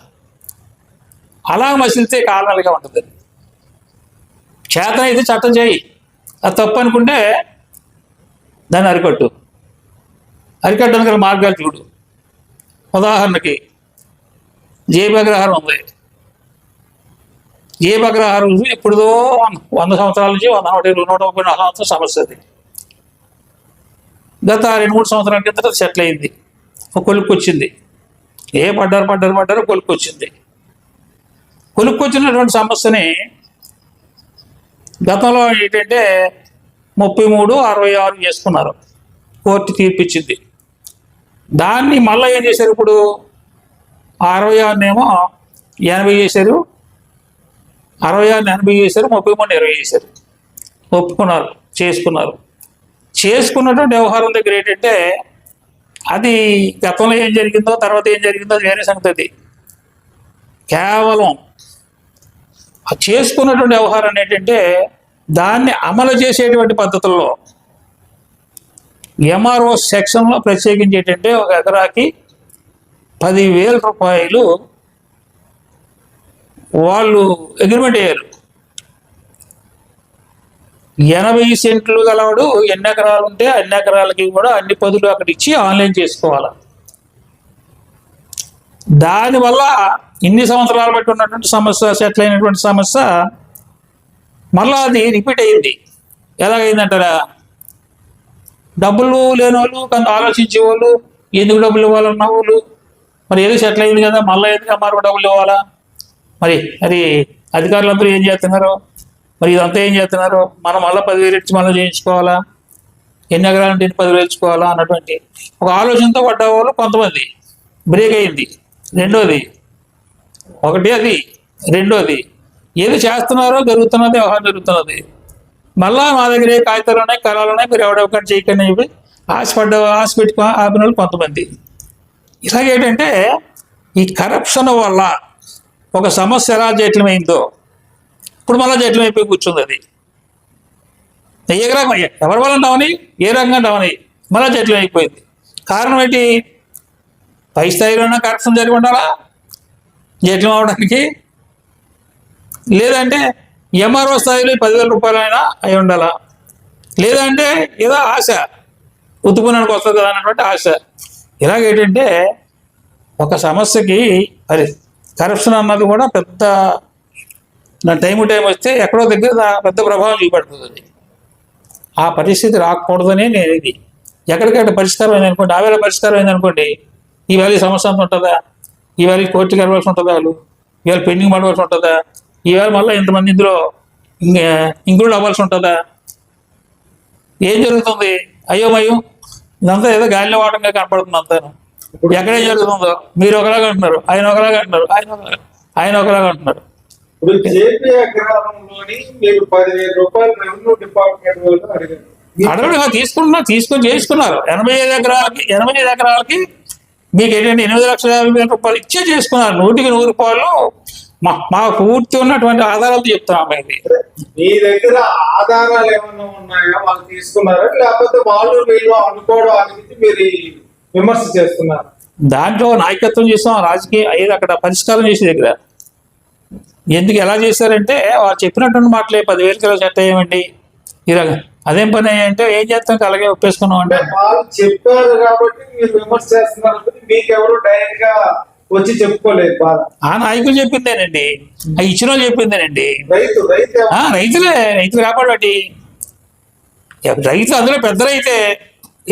అలా మసిలితే కాలాలుగా ఉంటుంది. చేతన అయితే చట్టం చేయి, అది తప్పు అనుకుంటే దాన్ని అరికట్టడానికి గల మార్గాలు చూడు. ఉదాహరణకి జయభగ్రహారం ఉంది. జయభగ్రహారం ఎప్పుడుదో 100 సంవత్సరాల నుంచి 130 సంవత్సరాల సమస్య అది. గత 2-3 సంవత్సరాల కింద సెటిల్ అయింది, ఒక కొలుక్కు వచ్చింది. పడ్డారు కొలుక్కు వచ్చింది. కొలుక్కు వచ్చినటువంటి సమస్యని గతంలో ఏంటంటే 33/66 చేసుకున్నారు, కోర్టు తీర్పిచ్చింది. దాన్ని మళ్ళీ ఏం చేశారు, ఇప్పుడు 66నేమో 80 చేశారు, 66ని 80 చేశారు, 33 20 చేశారు. ఒప్పుకున్నారు, చేసుకున్నటువంటి వ్యవహారం దగ్గర ఏంటంటే అది గతంలో ఏం జరిగిందో తర్వాత ఏం జరిగిందో అది వేరే సంగతి. కేవలం చేసుకున్నటువంటి వ్యవహారం ఏంటంటే దాన్ని అమలు చేసేటువంటి పద్ధతుల్లో ఎంఆర్ఓ సెక్షన్లో ప్రత్యేకించి ఏంటంటే ఒక ఎకరాకి 10,000 రూపాయలు వాళ్ళు అగ్రిమెంట్ అయ్యారు. 80 సెంట్లు గలవాడు ఎన్ని ఎకరాలు ఉంటే అన్ని ఎకరాలకి కూడా అన్ని పదులు అక్కడ ఇచ్చి ఆన్లైన్ చేసుకోవాలి. దానివల్ల ఇన్ని సంవత్సరాలు బట్టి ఉన్నటువంటి సమస్య, సెటిల్ అయినటువంటి సమస్య మళ్ళా అది రిపీట్ అయింది. ఎలాగైందంటారా? డబ్బులు లేని వాళ్ళు, కొంత ఆలోచించే వాళ్ళు, ఎందుకు డబ్బులు ఇవ్వాలన్న వాళ్ళు, మరి ఏదో సెటిల్ అయింది కదా, మళ్ళీ ఎందుకు అమ్మారు డబ్బులు ఇవ్వాలా? మరి అది అధికారులందరూ ఏం చేస్తున్నారు? మరి ఇదంతా ఏం చేస్తున్నారు? మనం మళ్ళీ 10,000 ఇచ్చి మళ్ళీ చేయించుకోవాలా? ఎన్ని ఎకరాలంటే 10,000 ఇచ్చుకోవాలా అన్నటువంటి ఒక ఆలోచనతో పడ్డ వాళ్ళు కొంతమంది. బ్రేక్ అయింది. రెండోది ఒకటి అది. రెండోది ఏది చేస్తున్నారో జరుగుతున్నది, వ్యవహారం జరుగుతున్నది. మళ్ళా మా దగ్గర ఏ కాగితాలు ఉన్నాయి, కళాలు ఉన్నాయి, మీరు ఎవడొకటి చేయకండి అని చెప్పి ఆశ పెట్టుకో ఆపిన వాళ్ళు కొంతమంది. ఇలాగేంటంటే ఈ కరప్షన్ వల్ల ఒక సమస్య ఎలా జటిలమైందో ఇప్పుడు మళ్ళీ జటిలమైపోయి కూర్చుంది. అది ఏ రకం, ఎవరి వల్ల డవని, ఏ రకంగా డవని మళ్ళీ జటిలమైపోయింది. కారణం ఏంటి? పై స్థాయిలోనే కరప్షన్ జరిగి ఉండాలా జటిలం అవడానికి? లేదంటే ఎంఆర్ఓ స్థాయిలో 10,000 రూపాయలు అయినా అయి ఉండాలా? లేదంటే ఏదో ఆశ, ఉత్తుకున్నానికి వస్తుంది కదా అన్నటువంటి ఆశ. ఇలాగేంటంటే ఒక సమస్యకి అది కరప్షన్ అన్నది కూడా పెద్ద టైం వస్తే ఎక్కడో దగ్గర పెద్ద ప్రభావం చూపెడుతుంది. అది ఆ పరిస్థితి రాకూడదనే నేను ఇది ఎక్కడికక్కడ పరిష్కారం అయింది అనుకోండి, ఆవేళ పరిష్కారం అయింది అనుకోండి, ఈవేళ ఈ సమస్య అంత ఉంటుందా? ఈవేళ కోర్టుకి వెళ్ళవలసి ఉంటుందా? వాళ్ళు ఈవేళ పెండింగ్ పడవలసి ఉంటుందా? ఈవేళ మళ్ళీ ఇంతమంది ఇందులో ఇంక్లూడ్ అవ్వాల్సి ఉంటుందా? ఏం జరుగుతుంది? అయ్యోమయ్యం ఇదంతా ఏదో గాలిలో వాటంగా కనపడుతుంది అంతాను. ఎక్కడేం జరుగుతుందో మీరు ఒకలాగా అంటున్నారు, ఆయన ఒకలాగా అంటున్నారు, ఆయన ఒకలాగా అంటున్నారు. ఇప్పుడు జేపీ అగ్రహారంలోని మీరు 10,000 రూపాయలు రెవెన్యూ డిపార్ట్మెంట్ వాళ్ళు అడిగారు. తీసుకొని చేసుకున్నారు. 85 ఎకరాలకి మీకు ఏంటంటే 8,50,000 రూపాయలు ఇచ్చే చేసుకున్నారు. 100కి 100 రూపాయలు మా పూర్తి ఉన్నటువంటి ఆధారాలతో చెప్తున్నాం. అమ్మాయి మీ దగ్గర ఆధారాలు ఏమన్నా ఉన్నాయా? వాళ్ళు తీసుకున్నారా లేకపోతే వాళ్ళు వీళ్ళు అనుకోవడానికి మీరు విమర్శ చేస్తున్నారు? దాంట్లో నాయకత్వం చేసాం, రాజకీయ అయ్యేది అక్కడ పరిష్కారం చేసే దగ్గర. ఎందుకు ఎలా చేశారంటే వాళ్ళు చెప్పినటువంటి మాటలే 10,000 కిలో సెట్ అయ్యామండి. ఇలాగ అదేం పని అంటే ఏం చేస్తాం, అలాగే ఒప్పేసుకున్నాం అంటే. వాళ్ళు చెప్పారు కాబట్టి మీరు విమర్శ చేస్తున్నారు. మీకు ఎవరు డైరెక్ట్ గా వచ్చి చెప్పుకోలేదు బాధ. ఆ నాయకులు చెప్పిందేనండి, ఆ ఇచ్చిన వాళ్ళు చెప్పిందేనండి. రైతులు కాపాడబట్టి రైతు అందులో పెద్ద రైతే.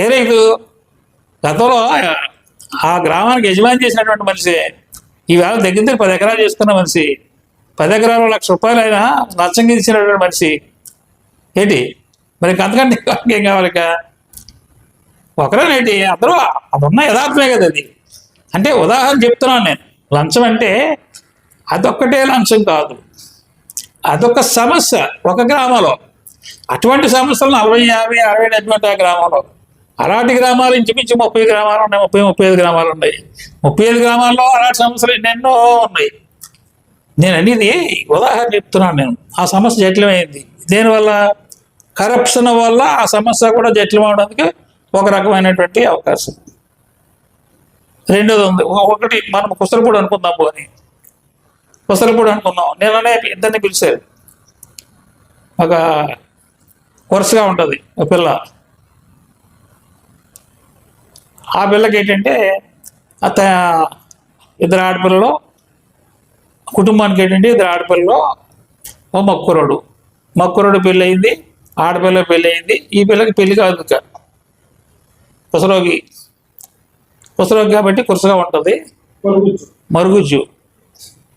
ఏ రైతు? గతంలో ఆ గ్రామానికి యజమాని చేసినటువంటి మనిషి, ఈవేళ దగ్గర 10 ఎకరాలు చేసుకున్న మనిషి, 10 ఎకరాలు 1,00,000 రూపాయలు అయినా లంచంగా ఇచ్చినటువంటి మనిషి ఏంటి మరి? అంతకంటే ఏం కావాలి? ఒకరేనేంటి? అందరూ అదున్న యథార్థమే కదా. అది అంటే ఉదాహరణ చెప్తున్నాను నేను. లంచం అంటే అదొక్కటే లంచం కాదు, అదొక సమస్య ఒక గ్రామంలో. అటువంటి సమస్యలు 40, 50, 60, 70 గ్రామాలు. అలాంటి గ్రామాలు ఇంచుమించు 30 గ్రామాలు ఉన్నాయి, 35 గ్రామాలు ఉన్నాయి. 35 గ్రామాల్లో అలాంటి సమస్యలు ఎన్నెన్నో ఉన్నాయి. నేను అనేది ఉదాహరణ చెప్తున్నాను నేను. ఆ సమస్య జటిలమైంది దేనివల్ల? కరప్షన్ వల్ల ఆ సమస్య కూడా జటిలం అవడానికి ఒక రకమైనటువంటి అవకాశం. రెండోది ఉంది. ఒకటి మనం కుసరపూడి అనుకుందాం. కుసరపూడి అనుకుందాం. నేననే ఇద్దరిని పిలిచారు. ఒక వరుసగా ఉంటుంది ఒక పిల్ల. ఆ పిల్లకి ఏంటంటే ఇద్దరు ఆడపిల్లలు, కుటుంబానికి ఏంటంటే ఇద్దరు ఆడపిల్లలు, ఓ మక్కురోడు పెళ్ళి అయింది, ఆడపిల్ల పెళ్ళి అయింది. ఈ పిల్లకి పెళ్లి కాదు, కుసరోగి కాబట్టి కురుసగా ఉంటుంది, మరుగుజ్జు.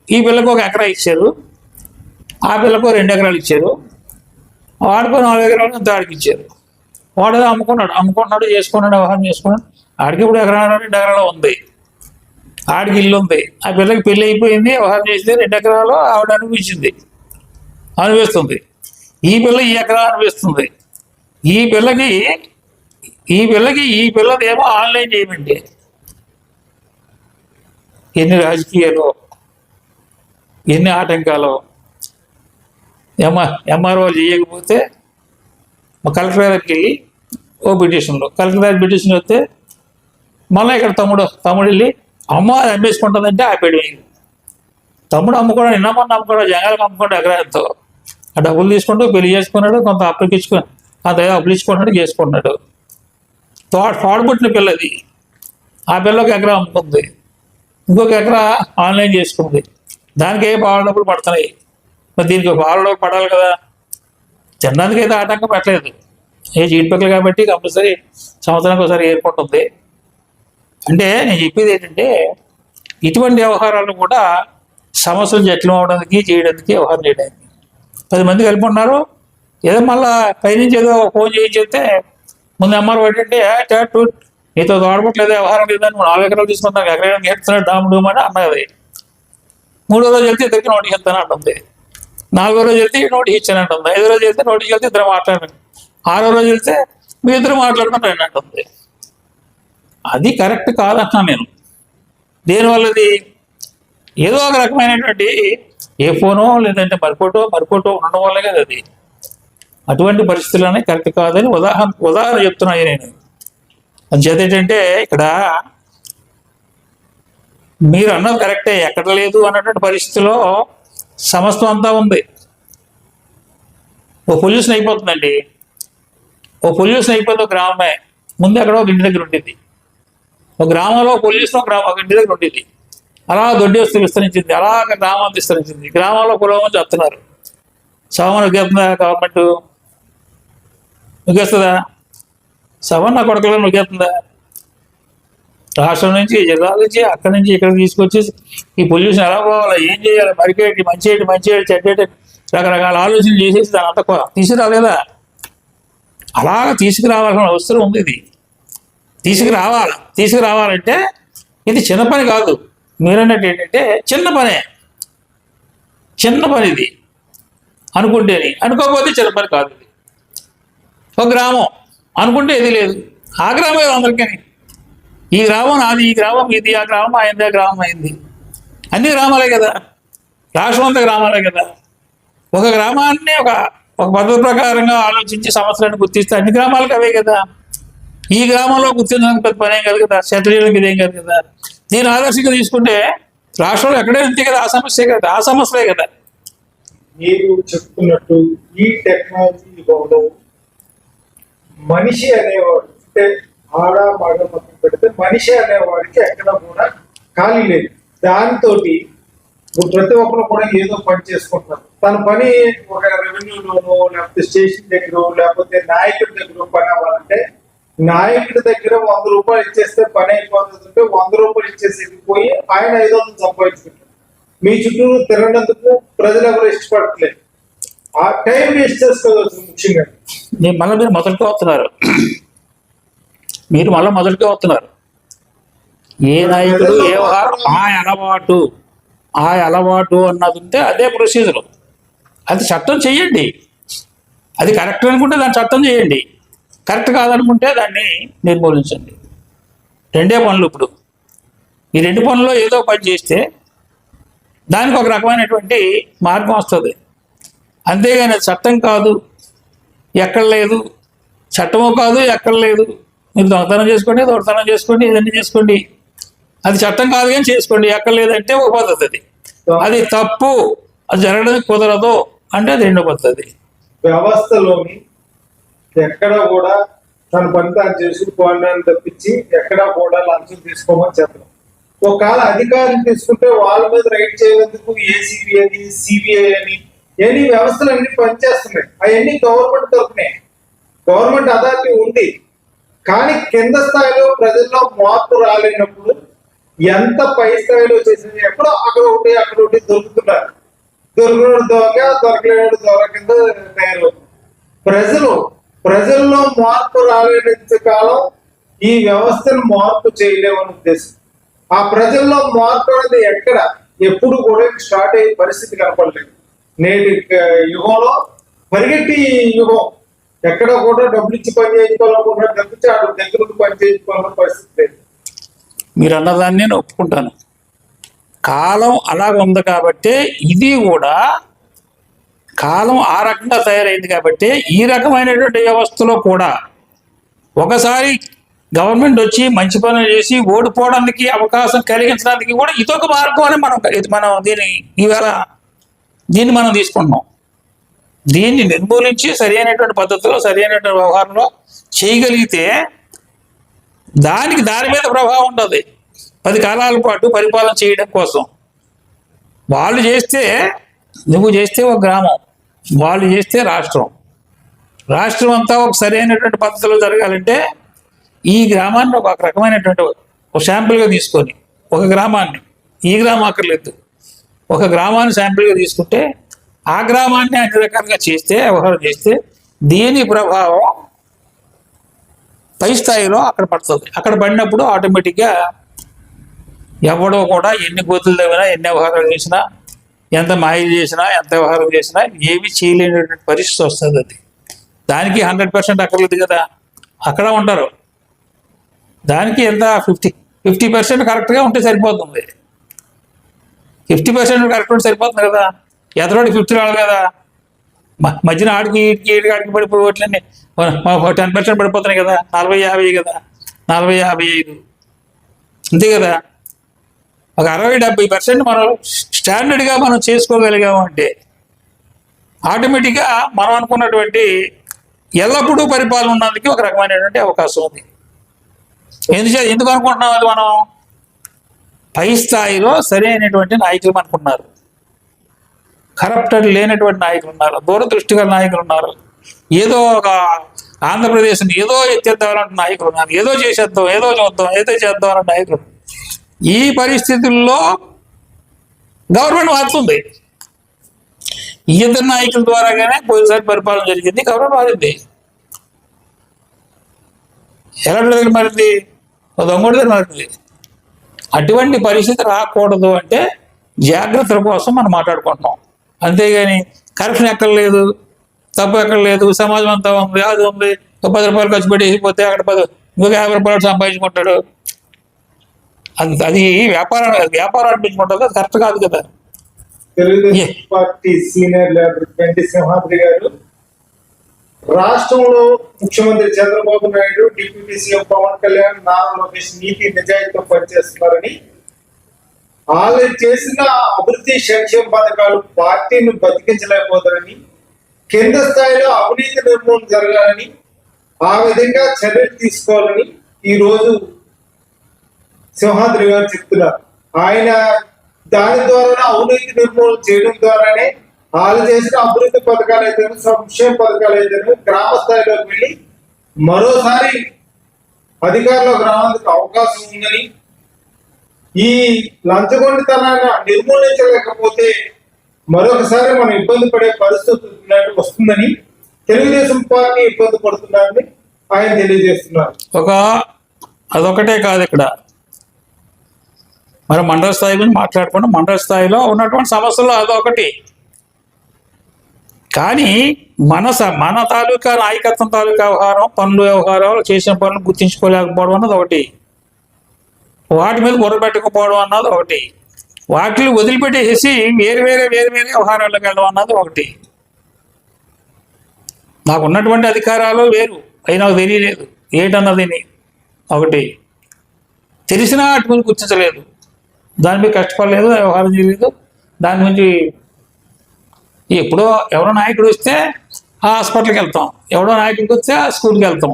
ఈ పిల్లకు 1 ఎకరా ఇచ్చారు, ఆ పిల్లకు 2 ఎకరాలు ఇచ్చారు. వాడికో 4 ఎకరాలు అంత ఆడికి ఇచ్చారు. వాడు అమ్ముకున్నాడు, చేసుకున్నాడు, వ్యవహారం చేసుకున్నాడు. ఆడికి ఇప్పుడు 1 ఎకరా 2 ఎకరాలు ఉంది, ఆడికి ఇల్లు ఉంది. ఆ పిల్లకి పెళ్ళి అయిపోయింది, వ్యవహారం చేసింది, 2 ఎకరాలు ఆవిడ అనిపిస్తుంది. ఈ పిల్ల ఈ ఎకరా అనిపిస్తుంది. ఈ పిల్లదేమో ఆన్లైన్ చేయమండి. ఎన్ని రాజకీయాలు, ఎన్ని ఆటంకాలు. ఎంఆర్ఓ చేయకపోతే కలెక్టర్ దగ్గరికి వెళ్ళి ఓ పిటిషన్లు, కలెక్టర్ దగ్గర పిటిషన్ వస్తే మళ్ళీ ఇక్కడ తమ్ముడు వెళ్ళి అమ్మ అది అమ్మేసుకుంటుందంటే ఆపేడు. తమ్ముడు అమ్ముకోవడం, నిన్నమ్మని అమ్ముకోవడం, జంగాలకు అమ్ముకోవడం ఎకరాలతో ఆ డబ్బులు తీసుకుంటూ పెళ్లి చేసుకున్నాడు, కొంత అప్పులు ఇచ్చుకున్నాడు, చేసుకున్నాడు. తోడబుట్టిన పిల్లది. ఆ పిల్లకి ఎకరా అమ్ముకుంది, ఇంకొక ఎకరా ఆన్లైన్ చేసుకుంది. దానికి ఏ పాల డబ్బులు పడుతున్నాయి. మరి దీనికి పాల డబ్బులు పడాలి కదా. తినడానికి అయితే ఆటంకం పెట్టలేదు. ఏ జీడిపక్కలు కాబట్టి కంపల్సరీ సంవత్సరానికి ఒకసారి ఎయిర్పోర్ట్ ఉంది. అంటే నేను చెప్పేది ఏంటంటే ఇటువంటి వ్యవహారాలు కూడా సమస్యలు జట్లు అవడానికి చేయడానికి వ్యవహారం చేయడానికి 10 మంది కలిపి ఉన్నారు. ఏదో మళ్ళా పైనుంచి ఏదో ఫోన్ చేసి చెప్తే ముందు అమ్మారు ఏంటంటే నీతో తోడపట్లేదు వ్యవహారం లేదని 4 ఎకరాలు తీసుకుంటాను ఎకరైనా గెలుస్తున్నాడు డామ్ డూమ్ అని అన్నది. 3వ రోజు వెళ్తే ఇద్దరికి నోటీస్ ఇస్తాను అంటుంది. 4వ రోజు వెళ్తే నోటీస్ ఇచ్చాను అంటుంది. 5వ రోజు వెళ్తే నోటీస్ వెళ్తే ఇద్దరు మాట్లాడాను. 6వ రోజు వెళ్తే మీ ఇద్దరు మాట్లాడుకుంటాను అంటుంది. అది కరెక్ట్ కాదంటున్నాను నేను. దేనివల్లది ఏదో ఒక రకమైనటువంటి ఏ ఫోనో లేదంటే మరిపోటో ఉండడం వల్లే కదా అది. అటువంటి పరిస్థితులనే కరెక్ట్ కాదని ఉదాహరణ చెప్తున్నాయి నేను. అంచేత ఏంటంటే ఇక్కడ మీరు అన్నది కరెక్టే, ఎక్కడ లేదు అన్నటువంటి పరిస్థితిలో సమస్తం అంతా ఉంది. ఓ పొల్యూషన్ అయిపోతుందండి. ఓ పొల్యూషన్ అయిపోతే ఒక గ్రామమే ముందు ఎక్కడ ఒక ఇంటి దగ్గర ఉండేది. ఒక గ్రామంలో పొల్యూషన్ ఒక ఇంటి దగ్గర ఉండేది. అలా దొడ్డి వస్తూ విస్తరించింది. అలాగ గ్రామాన్ని విస్తరించింది. గ్రామంలో పురోగమని చెప్తున్నారు. సవరణ నొక్కేస్తుందా గవర్నమెంట్? నొక్కేస్తుందా? సవరణ కొడకలో నొక్కేస్తుందా? రాష్ట్రం నుంచి జిల్లాల నుంచి అక్కడి నుంచి ఇక్కడ తీసుకొచ్చి ఈ పొల్యూషన్ ఎలా పోవాలా, ఏం చేయాలి, మరికేటి మంచి చెడ్డేటి రకరకాల ఆలోచనలు చేసేసి దాని అంతా తీసుకురాలేదా? అలాగ తీసుకురావాల్సిన అవసరం ఉంది. ఇది తీసుకురావాలంటే ఇది చిన్న పని కాదు. మీరన్నట్టు ఏంటంటే చిన్న పని ఇది అనుకుంటేని, అనుకోకపోతే చిన్న పని కాదు. ఇది ఒక గ్రామం అనుకుంటే ఇది లేదు. ఆ గ్రామం అందరికీ ఈ గ్రామం నాది, ఈ గ్రామం ఇది, ఆ గ్రామం అయింది, ఆ గ్రామం అయింది. అన్ని గ్రామాలే కదా, రాష్ట్రం అంతా గ్రామాలే కదా. ఒక గ్రామాన్ని ఒక పద్ధతి ప్రకారంగా ఆలోచించి సమస్యలను గుర్తిస్తే అన్ని గ్రామాలకు అవే కదా. ఈ గ్రామంలో గుర్తించడానికి పెద్ద పనేం కాదు కదా, సెటిల్ చేయడానికి ఇదేం కాదు కదా. దీని ఆదర్శంగా తీసుకుంటే రాష్ట్రంలో ఎక్కడే అంతే కదా, ఆ సమస్యలే కదా. మీరు చెప్తున్నట్టు ఈ టెక్నాలజీ యుగంలో మనిషి అనేవాడు అంటే ఆడ మగ పక్కన పెడితే మనిషి అనేవాడికి ఎక్కడ కూడా ఖాళీ లేదు. దాంతో ప్రతి ఒక్కరు కూడా ఏదో పని చేసుకుంటున్నారు. తన పని ఒక రెవెన్యూలోనో లేకపోతే స్టేషన్ దగ్గర లేకపోతే నాయకుడి దగ్గర పని అవ్వాలంటే నాయకుడి దగ్గర 100 రూపాయలు ఇచ్చేస్తే పని అయిపోతుందంటే 100 రూపాయలు ఇచ్చేసి పోయి ఆయన 500 సంపాదించుకుంటారు. మీ చుట్టూరు తిరగడందుకు ప్రజలు ఎవరు ఇష్టపడట్లేదు. ఆ టైం వేస్ట్ చేసుకోవచ్చు. ముఖ్యంగా మీరు మొదటికి వస్తున్నారు. ఏ నాయకుడు ఏ అలవాటు అన్నది ఉంటే అదే ప్రొసీజర్. అది చట్టం చేయండి. అది కరెక్ట్ అనుకుంటే దాన్ని చట్టం చేయండి. కరెక్ట్ కాదనుకుంటే దాన్ని నిర్మూలించండి. 2 పనులు. ఇప్పుడు ఈ 2 పనుల్లో ఏదో పని చేస్తే దానికి ఒక రకమైనటువంటి మార్గం వస్తుంది. అంతేగాని చట్టం కాదు, ఎక్కడ లేదు, చట్టమో కాదు, ఎక్కడ లేదు, మీరు దొంగతనం చేసుకోండి, దొంగతనం చేసుకోండి, ఇదన్నీ చేసుకోండి, అది చట్టం కాదు కానీ చేసుకోండి, ఎక్కడ లేదంటే ఒక పద్ధతి. అది తప్పు, అది జరగడానికి కుదరదు అంటే అది 2వ పద్ధతి. వ్యవస్థలోని ఎక్కడ కూడా తన పని తాను చేసుకోవాలని తప్పించి ఎక్కడ కూడా లంచం తీసుకోమని చెప్పడం. ఒకవేళ అధికారులు తీసుకుంటే వాళ్ళ మీద రైడ్ చేసేందుకు ఏసీబీ అని, సిబిఐ అని ఎన్ని వ్యవస్థలు అన్ని పనిచేస్తున్నాయి. అవన్నీ గవర్నమెంట్ తరపునే, గవర్నమెంట్ అథారిటీ ఉంది. కానీ కింద స్థాయిలో ప్రజల్లో మార్పు రాలేనప్పుడు ఎంత పై స్థాయిలో చేసింది ఎక్కడో అక్కడ ఒకటి దొరుకుతున్నారు. దొరికినోడు దొరకలేడు దొర కింద తయారవుతుంది. ప్రజల్లో మార్పు రాలేనంత కాలం ఈ వ్యవస్థను మార్పు చేయలేమని ఉద్దేశం. ఆ ప్రజల్లో మార్పు అనేది ఎప్పుడు కూడా స్టార్ట్ అయ్యే పరిస్థితి కనపడలేదు. నేటి యుగంలో పరిగెట్టి యుగం. ఎక్కడ కూడా డబ్బులు ఇచ్చి పని చేయించుకోవాలనుకుంటున్నారు తప్పించి అటు దగ్గర పని చేయించుకోవాలన్న పరిస్థితి లేదు. మీరు అన్నదాన్ని నేను ఒప్పుకుంటాను. కాలం అలాగ ఉంది కాబట్టి ఇది కూడా కాలం ఆ రకంగా తయారైంది కాబట్టి ఈ రకమైనటువంటి వ్యవస్థలో కూడా ఒకసారి గవర్నమెంట్ వచ్చి మంచి పనులు చేసి ఓడిపోవడానికి అవకాశం కలిగించడానికి కూడా ఇదొక మార్గం అని మనం దీన్ని మనం తీసుకుంటున్నాం. దీన్ని నిర్మూలించి సరైనటువంటి పద్ధతిలో సరైనటువంటి వ్యవహారంలో చేయగలిగితే దాని మీద ప్రభావం ఉంటుంది. 10 కాలాల పాటు పరిపాలన చేయడం కోసం. వాళ్ళు చేస్తే, నువ్వు చేస్తే ఒక గ్రామం, వాళ్ళు చేస్తే రాష్ట్రం. రాష్ట్రం అంతా ఒక సరైనటువంటి పద్ధతిలో జరగాలంటే ఈ గ్రామాన్ని ఒక రకమైనటువంటి ఒక శాంపిల్గా తీసుకొని ఒక గ్రామాన్ని, ఈ గ్రామం అక్కర్లేదు, ఒక గ్రామాన్ని శాంపిల్గా తీసుకుంటే ఆ గ్రామాన్ని అన్ని రకాలుగా చేస్తే, వ్యవహారం చేస్తే దీని ప్రభావం పై స్థాయిలో అక్కడ పడుతుంది. అక్కడ పడినప్పుడు ఆటోమేటిక్గా ఎవడో కూడా ఎన్ని గోతులు తవ్వినా, ఎన్ని వ్యవహారాలు చేసినా, ఎంత మాయలు చేసినా, ఎంత వ్యవహారం చేసినా ఏమి చేయలేనటువంటి పరిస్థితి వస్తుంది. అది దానికి 100% అక్కర్లేదు కదా, అక్కడ ఉంటారు. దానికి ఎంత 50% కరెక్ట్గా ఉంటే సరిపోతుంది. 50% కరెక్ట్ ఉంటే సరిపోతుంది కదా, ఎదరోడి 50 రావాలి కదా. మధ్యన ఆడికి ఆడికి పడిపోవట్లన్నీ 10% పడిపోతున్నాయి కదా, 40-50 కదా, 40-55 అంతే కదా. ఒక 60-70% మనం స్టాండర్డ్గా మనం చేసుకోగలిగాము అంటే ఆటోమేటిక్గా మనం అనుకున్నటువంటి ఎల్లప్పుడూ పరిపాలన ఉన్నందుకు ఒక రకమైనటువంటి అవకాశం ఉంది. ఎందుకు అనుకుంటున్నాం అది? మనం పై స్థాయిలో సరైనటువంటి నాయకులు అనుకున్నారు, కరప్టెడ్ లేనటువంటి నాయకులు ఉన్నారు, దూరదృష్టి గల నాయకులు ఉన్నారు, ఏదో ఒక ఆంధ్రప్రదేశ్ని ఏదో ఎత్తేద్దామన్న నాయకులు ఉన్నారు, ఏదో చేసేద్దాం, ఏదో చూద్దాం, ఏదో చేద్దాం అన్న నాయకులు. ఈ పరిస్థితుల్లో గవర్నమెంట్ మారుతుంది. ఈ ఇద్దరు నాయకుల ద్వారాగానే పోయినసారి పరిపాలన జరిగింది, గవర్నమెంట్ మారింది. ఎలాంటి దగ్గర మారింది? దొంగోడి దగ్గర మారింది. అటువంటి పరిస్థితి రాకూడదు అంటే జాగ్రత్తల కోసం మనం మాట్లాడుకుంటున్నాం. అంతేగాని కరప్షన్ ఎక్కర్లేదు, తప్పు ఎక్కర్లేదు, సమాజం అంతా ఉంది, అది ఉంది, 10 రూపాయలు ఖర్చు పెట్టేసిపోతే అక్కడ ఇంకొక 50 రూపాయలు సంపాదించుకుంటాడు. అది వ్యాపారం అనిపించుకుంటుంది, అది కరెక్ట్ కాదు కదా. తెలుగుదేశం పార్టీ సీనియర్ లీడర్ గంటి సింహాద్రి గారు రాష్ట్రంలో ముఖ్యమంత్రి చంద్రబాబు నాయుడు, డిప్యూటీ సీఎం పవన్ కళ్యాణ్, నారా లోకేష్ నీతి నిజాయితీతో పనిచేస్తున్నారని, వాళ్ళు చేసిన అభివృద్ధి సంక్షేమ పథకాలు పార్టీని బతికించలేకపోతారని, కింద స్థాయిలో అవినీతి నిర్మూలన జరగాలని, ఆ విధంగా చర్యలు తీసుకోవాలని ఈరోజు సింహాద్రి గారు చెప్తున్నారు. ఆయన దాని ద్వారా అవినీతి నిర్మూలన చేయడం ద్వారానే వాళ్ళు చేసిన అభివృద్ధి పథకాలు అయితే, సంక్షేమ పథకాలు అయితే గ్రామ స్థాయిలోకి వెళ్ళి మరోసారి అధికారంలోకి రావడానికి అవకాశం ఉందని, ఈ లంచగొండితనాన్ని నిర్మూలించలేకపోతే మరొకసారి మనం ఇబ్బంది పడే పరిస్థితి వస్తుందని తెలుగుదేశం పార్టీ ఇబ్బంది పడుతున్నారని ఆయన తెలియజేస్తున్నారు. అదొకటే కాదు, ఇక్కడ మరి మండల స్థాయి గురించి మాట్లాడుకుంటే మండల స్థాయిలో ఉన్నటువంటి సమస్యలు అదొకటి. కానీ మన తాలూకా నాయకత్వం తాలూకా వ్యవహారం, పనులు వ్యవహారాలు, చేసిన పనులు గుర్తించుకోలేకపోవడం అన్నది ఒకటి, వాటి మీద బుర్ర పెట్టకపోవడం అన్నది ఒకటి, వాటిని వదిలిపెట్టేసి వేరు వేరే వ్యవహారాలకు వెళ్ళడం అన్నది ఒకటి. నాకు ఉన్నటువంటి అధికారాలు వేరు, అయినా తెలియలేదు ఏంటన్నది ఒకటి. తెలిసినా వాటి మీద గుర్తించలేదు, దాని మీద కష్టపడలేదు, వ్యవహారం చేయలేదు. దాని గురించి ఎప్పుడో ఎవరో నాయకుడు వస్తే ఆ హాస్పిటల్కి వెళ్తాం, ఎవడో నాయకుడికి వస్తే ఆ స్కూల్కి వెళ్తాం,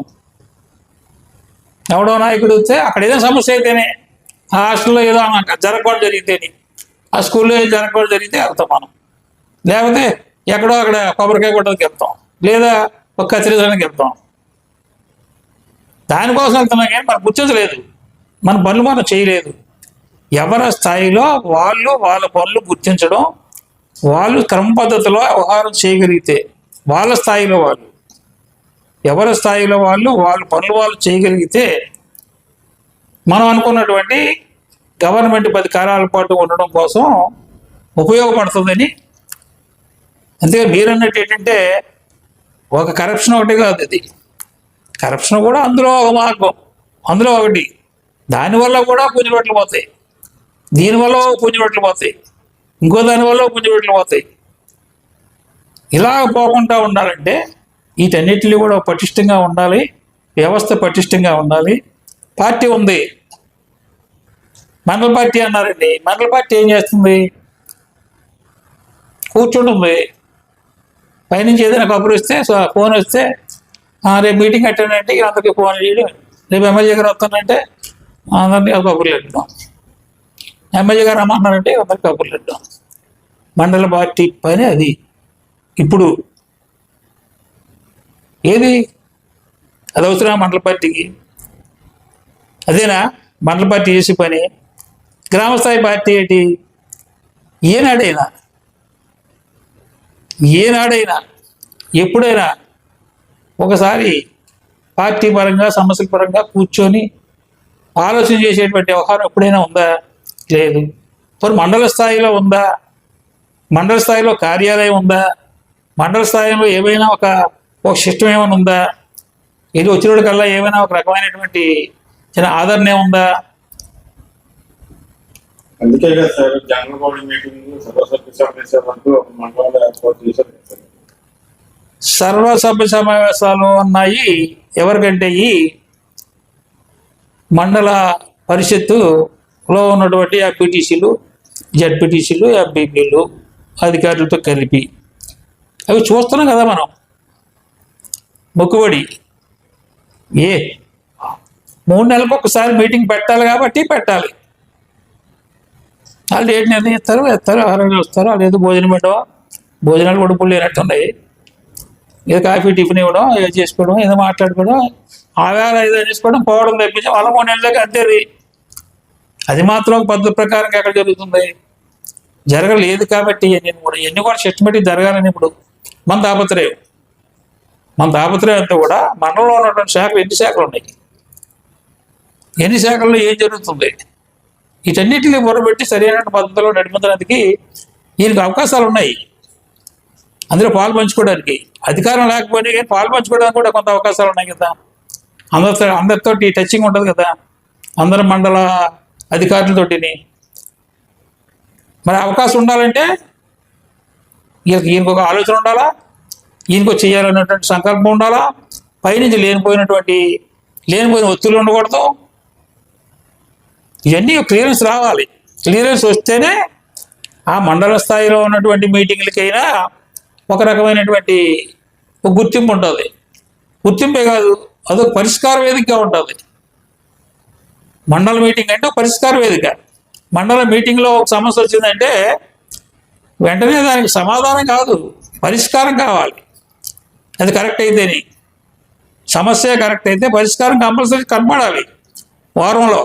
ఎవడో నాయకుడు వస్తే అక్కడ ఏదో సమస్య అయితేనే, ఆ హాస్టల్లో ఏదో జరగకూడదు జరిగితేనే, ఆ స్కూల్లో ఏదో జరగకూడదు జరిగితే వెళ్తాం మనం. లేకపోతే ఎక్కడో అక్కడ కొబ్బరికాయ కొట్టడానికి వెళ్తాం, లేదా ఒక కత్తిరించడానికి వెళ్తాం. దానికోసం వెళ్తున్నాం కానీ మనం గుర్తించలేదు, మన పనులు మనం చేయలేదు. ఎవరి స్థాయిలో వాళ్ళు వాళ్ళ పనులు గుర్తించడం, వాళ్ళు క్రమ పద్ధతిలో వ్యవహారం చేయగలిగితే, వాళ్ళ స్థాయిలో వాళ్ళు ఎవరి స్థాయిలో వాళ్ళు వాళ్ళ పనులు వాళ్ళు చేయగలిగితే మనం అనుకున్నటువంటి గవర్నమెంట్ 10 కాలాల పాటు ఉండడం కోసం ఉపయోగపడుతుందని. అంతేగా మీరు అన్నట్టు ఏంటంటే ఒక కరప్షన్ ఒకటి కాదు, ఇది కరప్షన్ కూడా అందులో ఒక మార్గం, అందులో ఒకటి. దానివల్ల కూడా పుంజుబట్లు పోతాయి, దీనివల్ల పుంజుబట్లు పోతాయి, ఇంకో దానివల్ల పుంజుబట్లు పోతాయి. ఇలా పోకుండా ఉండాలంటే వీటన్నిటిని కూడా పటిష్టంగా ఉండాలి, వ్యవస్థ పటిష్టంగా ఉండాలి. పార్టీ ఉంది, మండల పార్టీ అన్నారండి. మండల పార్టీ ఏం చేస్తుంది? కూర్చుంటుంది, పైనుంచి ఏదైనా కబురు వస్తే, ఫోన్ వస్తే రేపు మీటింగ్ అటెండ్ అంటే అందరికీ ఫోన్ చేయడం, రేపు ఎమ్మెల్యే గారు వస్తానంటే అందరినీ కబుర్లు పెట్టడం, ఎమ్మెల్యే గారు రమ్మన్నారంటే అందరికి కబుర్లు పెట్టడం. మండల పార్టీ పని అది. ఇప్పుడు ఏది అది అవసరమా మండల పార్టీకి? అదేనా మండల పార్టీ చేసే పని? గ్రామస్థాయి పార్టీ ఏంటి? ఏనాడైనా ఎప్పుడైనా ఒకసారి పార్టీ పరంగా సమస్యల పరంగా కూర్చొని ఆలోచన చేసేటువంటి వ్యవహారం ఎప్పుడైనా ఉందా? లేదు. మరి మండల స్థాయిలో ఉందా? మండల స్థాయిలో కార్యాలయం ఉందా? మండల స్థాయిలో ఏమైనా ఒక సిస్టమ్ ఏమైనా ఉందా? ఇది వచ్చినోడి కల్లా ఏమైనా ఒక రకమైనటువంటి చిన్న ఆదరణ ఉందా? అందుకే కదా సార్ జనరల్ బాడీ మీటింగ్ సర్వసభ్య సమావేశాలు అంటూ ఒక మండలంలో ఏర్పాటు చేశారు కదా సార్. సర్వసభ్య సమావేశాలు అన్నాయి ఎవరికంటే ఈ మండల పరిషత్తులో ఉన్నటువంటి ఎంపీటీసీలు, జడ్పీటీసీలు, ఎంపీపీలు అధికారులతో కలిపి అవి చూస్తున్నాం కదా మనం. మొక్కుబడి 3 నెలలకు ఒకసారి మీటింగ్ పెట్టాలి కాబట్టి పెట్టాలి. వాళ్ళు ఏంటి నిర్ణయిస్తారు, ఆహారాలు వస్తారు, వాళ్ళు ఏదో భోజనం పెట్టవా, భోజనాలు కూడా పుల్లు లేనట్టున్నాయి. ఏదో కాఫీ టిఫిన్ ఇవ్వడం, ఏదో చేసుకోవడం, ఏదో మాట్లాడుకోవడం, ఆవేళ ఏదో చేసుకోవడం, పోవడం తప్పించి వాళ్ళ 3 నెలలకి అంతేది. అది మాత్రం ఒక పద్ధతి ప్రకారం ఎక్కడ జరుగుతుంది? జరగలేదు కాబట్టి ఎన్ని కూడా సిస్టమేటిక్ జరగాలని ఇప్పుడు మన తాపత్రయం అంతా కూడా మనలో ఉన్నటువంటి శాఖలు ఎన్ని శాఖలు ఉన్నాయి, ఎన్ని శాఖల్లో ఏం జరుగుతుంది, వీటన్నిటిని మొదలుపెట్టి సరైన పద్ధతిలో నడిపించడానికి ఈయనకు అవకాశాలు ఉన్నాయి. అందులో పాలు పంచుకోవడానికి అధికారం లేకపోయినా కానీ పాలు పంచుకోవడానికి కూడా కొంత అవకాశాలు ఉన్నాయి కదా. అందరితోటి టచింగ్ ఉంటుంది కదా, అందరి మండల అధికారులతోటిని. మరి అవకాశం ఉండాలంటే ఈయనకు ఒక ఆలోచన ఉండాలా, ఈయనకు చేయాలనేటువంటి సంకల్పం ఉండాలా, పైనుంచి లేనిపోయిన ఒత్తిళ్ళు ఉండకూడదు. ఇవన్నీ క్లియరెన్స్ రావాలి. క్లియరెన్స్ వస్తేనే ఆ మండల స్థాయిలో ఉన్నటువంటి మీటింగ్లకైనా ఒక రకమైనటువంటి గుర్తింపు ఉంటుంది. గుర్తింపే కాదు, అదొక పరిష్కార వేదికగా ఉంటుంది. మండల మీటింగ్ అంటే పరిష్కార వేదిక. మండల మీటింగ్లో ఒక సమస్య వచ్చిందంటే వెంటనే దానికి సమాధానం కాదు, పరిష్కారం కావాలి. అది కరెక్ట్ అయితేనే, సమస్య కరెక్ట్ అయితే పరిష్కారం కంపల్సరీ కనపడాలి వారంలో.